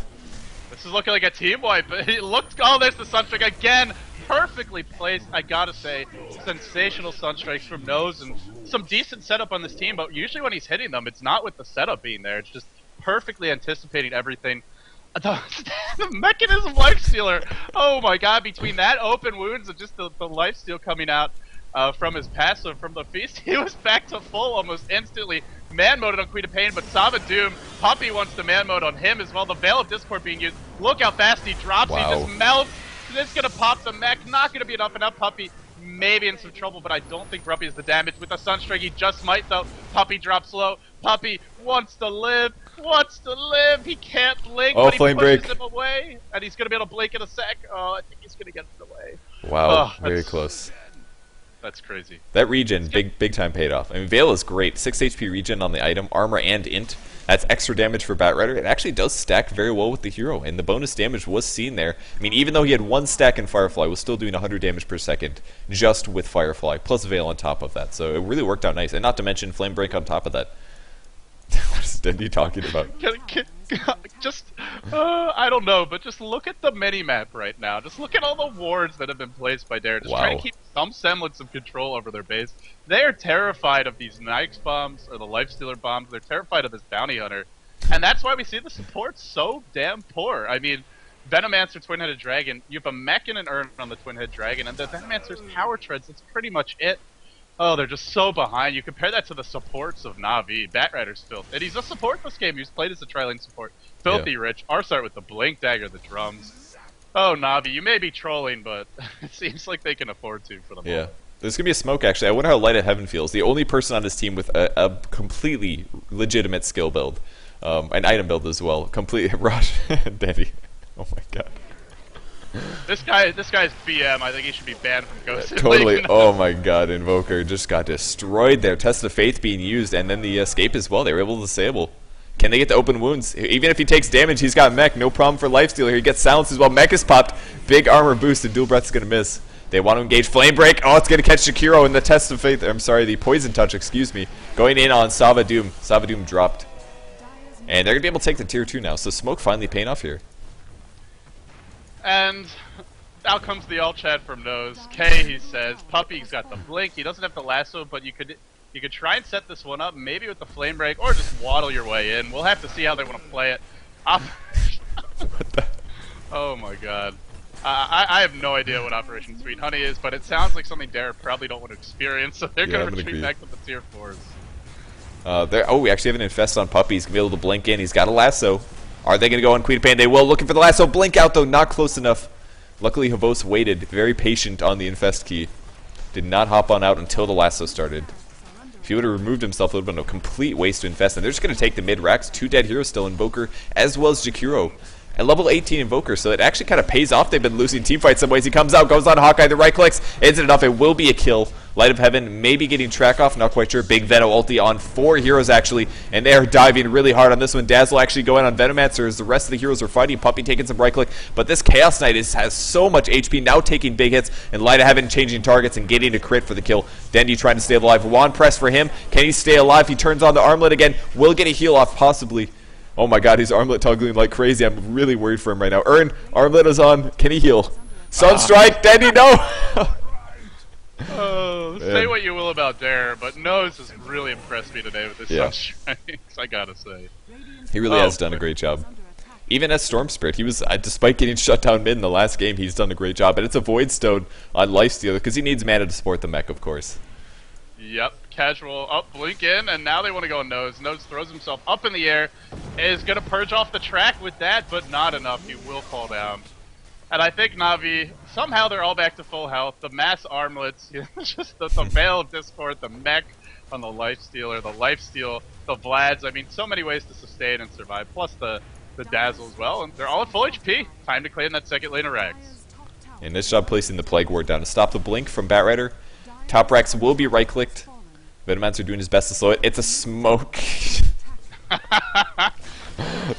This is looking like a team wipe. It looked. Oh, there's the Sunstrike again. Perfectly placed. I gotta say, sensational Sunstrikes from Nose and some decent setup on this team. But usually when he's hitting them, it's not with the setup being there. It's just perfectly anticipating everything. The mechanism Lifestealer. Oh my god! Between that open wounds and just the Lifesteal coming out from his passive from the feast, he was back to full almost instantly. Man moded on Queen of Pain, but Sava Doom, Puppy wants to man mode on him as well. The Veil of Discord being used. Look how fast he drops. Wow. He just melts. This is going to pop the mech. Not going to be enough. Puppy maybe in some trouble, but I don't think Grumpy is the damage. With the Sunstrike, he just might, though. Puppy drops low. Puppy wants to live. He can't blink, but he pushes him away. And he's going to be able to blink in a sec. Oh, I think he's going to get it away. Wow, very close. That's crazy. That regen, big time paid off. I mean, Veil is great. 6 HP regen on the item, armor and int. That's extra damage for Batrider. It actually does stack very well with the hero, and the bonus damage was seen there. I mean, even though he had 1 stack in Firefly, was still doing 100 damage per second just with Firefly, plus Veil on top of that. So it really worked out nice, and not to mention Flame Break on top of that. What is Dendi talking about? I don't know, but just look at the mini-map right now. Just look at all the wards that have been placed by Dare. Just trying to keep some semblance of control over their base. They are terrified of these Nyx bombs or the Lifestealer bombs. They're terrified of this Bounty Hunter. And that's why we see the support so damn poor. I mean, Venomancer, Twin-Headed Dragon, you have a mech and an urn on the Twin-Headed Dragon, and the Venomancer's power treads, that's pretty much it. Oh, they're just so behind. You compare that to the supports of Na'Vi. Batrider's filth. And he's a support this game. He's played as a tri-lane support. Filthy rich. Arsart with the Blink Dagger, the drums. Oh, Na'Vi, you may be trolling, but it seems like they can afford to for the moment. Yeah. There's going to be a smoke, actually. I wonder how Light of Heaven feels. The only person on his team with a completely legitimate skill build. An item build as well. Completely. Rush. Dendi. Oh my god. This guy's BM. I think he should be banned from GosuLeague. Totally. Oh my god, Invoker just got destroyed there. Test of Faith being used, and then the escape as well. They were able to disable. Can they get the open wounds? Even if he takes damage, he's got mech. No problem for Lifestealer. He gets silenced as well. Mech is popped. Big armor boost, and Dual Breath is going to miss. They want to engage Flame Break. Oh, it's going to catch Jakiro in the Test of Faith. I'm sorry, the Poison Touch, excuse me. Going in on Savadoom. Savadoom dropped. And they're going to be able to take the tier 2 now. So Smoke finally paying off here. And out comes the alt chat from Nose. K, he says, Puppy's got the blink. He doesn't have the lasso, but you could try and set this one up, maybe with the Flame Break, or just waddle your way in. We'll have to see how they want to play it. Oh my god. I have no idea what Operation Sweet Honey is, but it sounds like something Dare probably don't want to experience, so they're going to retreat back to the tier 4s. Oh, we actually have an infest on Puppy. He's going to be able to blink in. He's got a lasso. Are they going to go on Queen of Pain? They will. Looking for the lasso. Blink out, though. Not close enough. Luckily, Havos waited. Very patient on the infest key. Did not hop on out until the lasso started. If he would have removed himself, it would have been a complete waste to infest. And they're just going to take the mid-racks. 2 dead heroes still, Invoker, as well as Jakiro. And level 18 Invoker, so it actually kind of pays off. They've been losing teamfights some ways. He comes out, goes on Hawkeye, the right clicks. Isn't enough. It will be a kill. Light of Heaven maybe getting track off, not quite sure. Big Venom ulti on 4 heroes actually, and they are diving really hard on this one. Dazzle actually going on Venomancer as the rest of the heroes are fighting. Puppy taking some right click, but this Chaos Knight has so much HP, now taking big hits, and Light of Heaven changing targets and getting a crit for the kill. Dendy trying to stay alive. Wand press for him. Can he stay alive? He turns on the Armlet again. Will get a heal off possibly. Oh my god, he's Armlet toggling like crazy. I'm really worried for him right now. Armlet is on. Can he heal? Sunstrike, Dendy, no! Say what you will about Dare, but Nose has really impressed me today with his Sunstrikes, I gotta say. He really has done a great job. Even as Storm Spirit, he was, despite getting shut down mid in the last game, he's done a great job. And it's a Void Stone on Lifestealer, because he needs mana to support the mech, of course. Yep, casual up, blink in, and now they want to go Nose. Nose throws himself up in the air, is going to purge off the track with that, but not enough. He will fall down. And I think Na'Vi, somehow they're all back to full health. The mass armlets, just the Veil of Discord, the mech on the Lifestealer, the Lifesteal, the Vlads. I mean, so many ways to sustain and survive, plus the Dazzle as well. And they're all at full HP. Time to claim that second lane of Rags. And this job placing the Plague Ward down to stop the blink from Batrider. Top racks will be right-clicked. Venomancer doing his best to slow it. It's a smoke.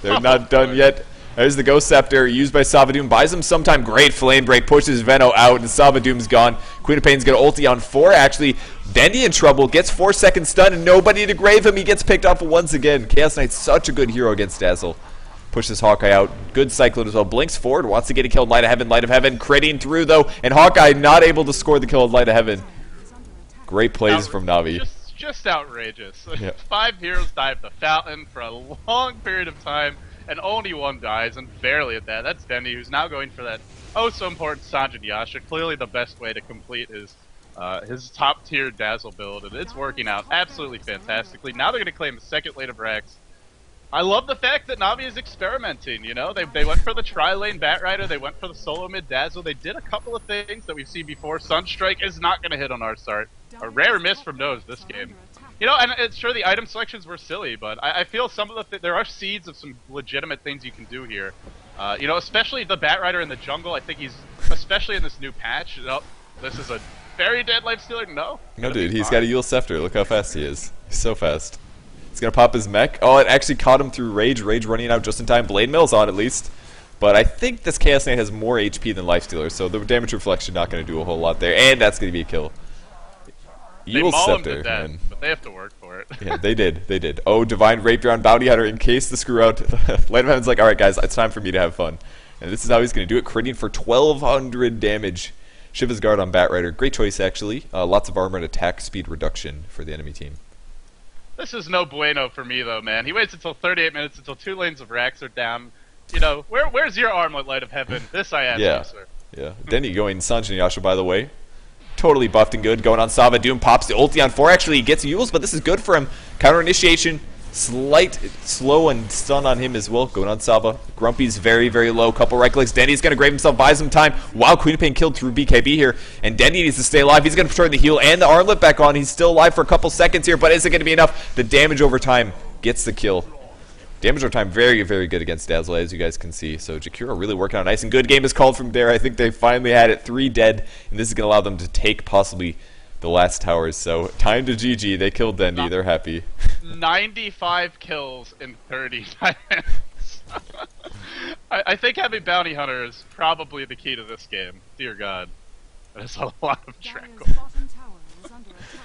They're not done yet. There's the Ghost Scepter used by Savadoom. Buys him sometime. Great Flame Break. Pushes Veno out, and Savadoom's gone. Queen of Pain's going to ulti on 4, actually. Dendy in trouble. Gets 4-second stun, and nobody to grave him. He gets picked off once again. Chaos Knight's such a good hero against Dazzle. Pushes Hawkeye out. Good Cyclone as well. Blinks forward. Wants to get a kill. Light of Heaven. Light of Heaven. Critting through, though. And Hawkeye not able to score the kill on Light of Heaven. Great plays from Na'Vi. Just outrageous. Yeah. 5 heroes dive the fountain for a long period of time, and only 1 dies, and barely at that. That's Dendy, who's now going for that so important Sanjin Yasha. Clearly the best way to complete his top tier Dazzle build, and it's working out absolutely fantastically. Now they're going to claim the second lane of Rax. I love the fact that Na'Vi is experimenting, you know? They went for the tri-lane Batrider, they went for the solo mid Dazzle, they did a couple of things that we've seen before. Sunstrike is not going to hit on our start. A rare miss from Nose this game. You know, and it's sure the item selections were silly, but I feel some of there are seeds of some legitimate things you can do here. You know, especially the Batrider in the jungle, I think he's, especially in this new patch, this is a very dead Lifestealer, no? No, dude, he's got a Yule Scepter. Look how fast he is. He's so fast. He's going to pop his mech. Oh, it actually caught him through Rage. Rage running out just in time. Blade Mail's on at least. But I think this Chaos Knight has more HP than Lifestealer, so the damage reflection not going to do a whole lot there. And that's going to be a kill. Yule Scepter, man. But they have to work for it. Yeah, they did. They did. Oh, Divine Rapier on Bounty Hunter in case the screw out. Light of Heaven's like, alright guys, it's time for me to have fun. And this is how he's going to do it, critting for 1200 damage. Shiva's Guard on Batrider. Great choice, actually. Lots of armor and attack speed reduction for the enemy team. This is no bueno for me, though, man. He waits until 38 minutes until 2 lanes of Rax are down. You know, where's your Armlet, Light of Heaven? This I ask you, sir. Yeah. Denny going Sanjin Yasha, by the way. Totally buffed and good. Going on Savadoom. Pops the ulti on 4. Actually, he gets Yules, but this is good for him. Counter initiation. Slight slow and stun on him as well. Going on Sava. Grumpy's very, very low. Couple right clicks. Denny's going to grave himself. Buys him time. Wow, Queen of Pain killed through BKB here. And Denny needs to stay alive. He's going to turn the heal and the Armlet back on. He's still alive for a couple seconds here, but is it going to be enough? The damage over time gets the kill. Damage over time very, very good against Dazzle, as you guys can see. So Jakiro really working out nice. And good game is called from there. I think they finally had it. 3 dead. And this is going to allow them to take possibly the last towers. So time to GG. They killed Dendy. They're happy. 95 kills in 30 seconds. I think having Bounty Hunter is probably the key to this game. Dear God. That is a lot of Draco. Dire's bottom tower is under attack.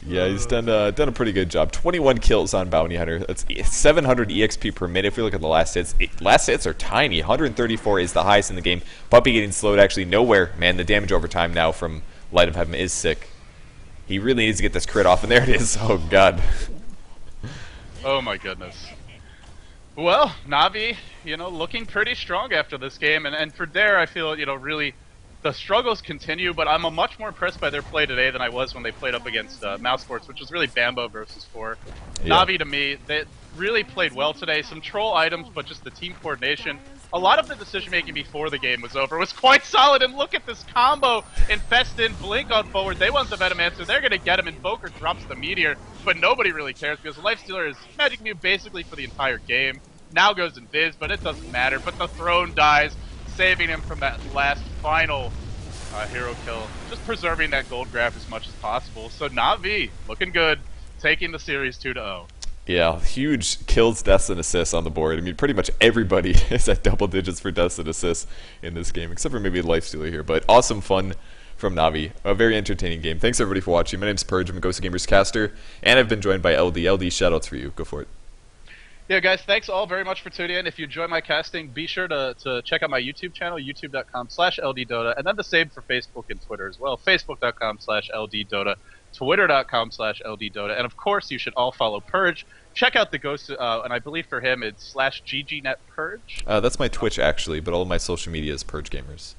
Yeah, he's done a pretty good job. 21 kills on Bounty Hunter. That's 700 EXP per minute. If we look at the last hits, last hits are tiny. 134 is the highest in the game. Puppy getting slowed actually nowhere. Man, the damage over time now from Light of Heaven is sick. He really needs to get this crit off, and there it is. Oh, God. Oh, my goodness. Well, Navi, looking pretty strong after this game. And for Dare, I feel, really the struggles continue, but I'm much more impressed by their play today than I was when they played up against Mouse Sports, which was really Bambo versus 4. Yeah. Navi, to me, they really played well today. Some troll items, but just the team coordination. A lot of the decision-making before the game was over was quite solid, and look at this combo. Infest in, Blink on forward. They want the Venomancer. They're going to get him. Invoker drops the Meteor, but nobody really cares because Lifestealer is Magic Mute basically for the entire game. Now goes Invis, but it doesn't matter. But the Throne dies, saving him from that last final hero kill. Just preserving that gold graph as much as possible. So Navi, looking good, taking the series 2-0. Yeah, huge kills, deaths, and assists on the board. I mean, pretty much everybody is at double digits for deaths and assists in this game, except for maybe Lifestealer here. But awesome fun from Navi. A very entertaining game. Thanks, everybody, for watching. My name's Purge. I'm a GosuGamers caster, and I've been joined by LD. LD, shoutouts for you. Go for it. Yeah, guys, thanks all very much for tuning in. If you enjoy my casting, be sure to check out my YouTube channel, youtube.com/LDdota, and then the same for Facebook and Twitter as well, facebook.com/LDdota, twitter.com/LDdota, and of course, you should all follow Purge. Check out the Ghost, and I believe for him it's /GGNetPurge. That's my Twitch, actually, but all of my social media is Purge Gamers.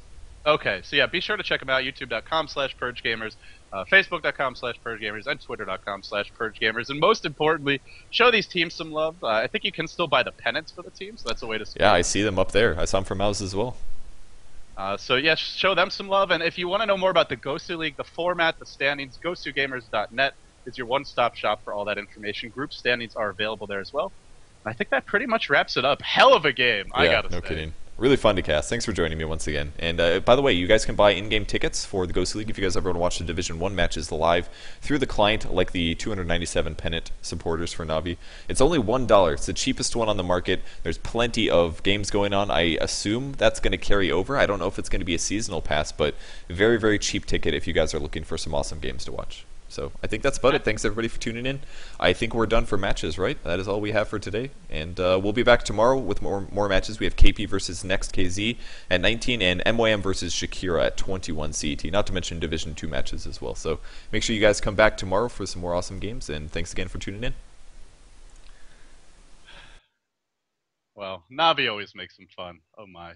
Okay, so yeah, be sure to check them out, youtube.com/PurgeGamers, facebook.com/PurgeGamers, and twitter.com/PurgeGamers. And most importantly, show these teams some love. I think you can still buy the pennants for the team, so that's a way to support. Yeah, I see them up there. I saw them from Mouse as well. So yeah, show them some love. And if you want to know more about the GosuLeague, the format, the standings, GosuGamers.net is your one-stop shop for all that information. Group standings are available there as well. I think that pretty much wraps it up. Hell of a game, I gotta say. No kidding. Really fun to cast. Thanks for joining me once again. And by the way, you guys can buy in-game tickets for the GosuLeague if you guys ever want to watch the Division 1 matches live through the client, like the 297 pennant supporters for Navi. It's only $1. It's the cheapest one on the market. There's plenty of games going on. I assume that's going to carry over. I don't know if it's going to be a seasonal pass, but very, very cheap ticket if you guys are looking for some awesome games to watch. So I think that's about it. Thanks, everybody, for tuning in. I think we're done for matches, right? That is all we have for today. And we'll be back tomorrow with more matches. We have KP versus Next KZ at 19 and MYM versus Shakira at 21 CET, not to mention Division 2 matches as well. So make sure you guys come back tomorrow for some more awesome games. And thanks again for tuning in. Well, Navi always makes them fun. Oh, my.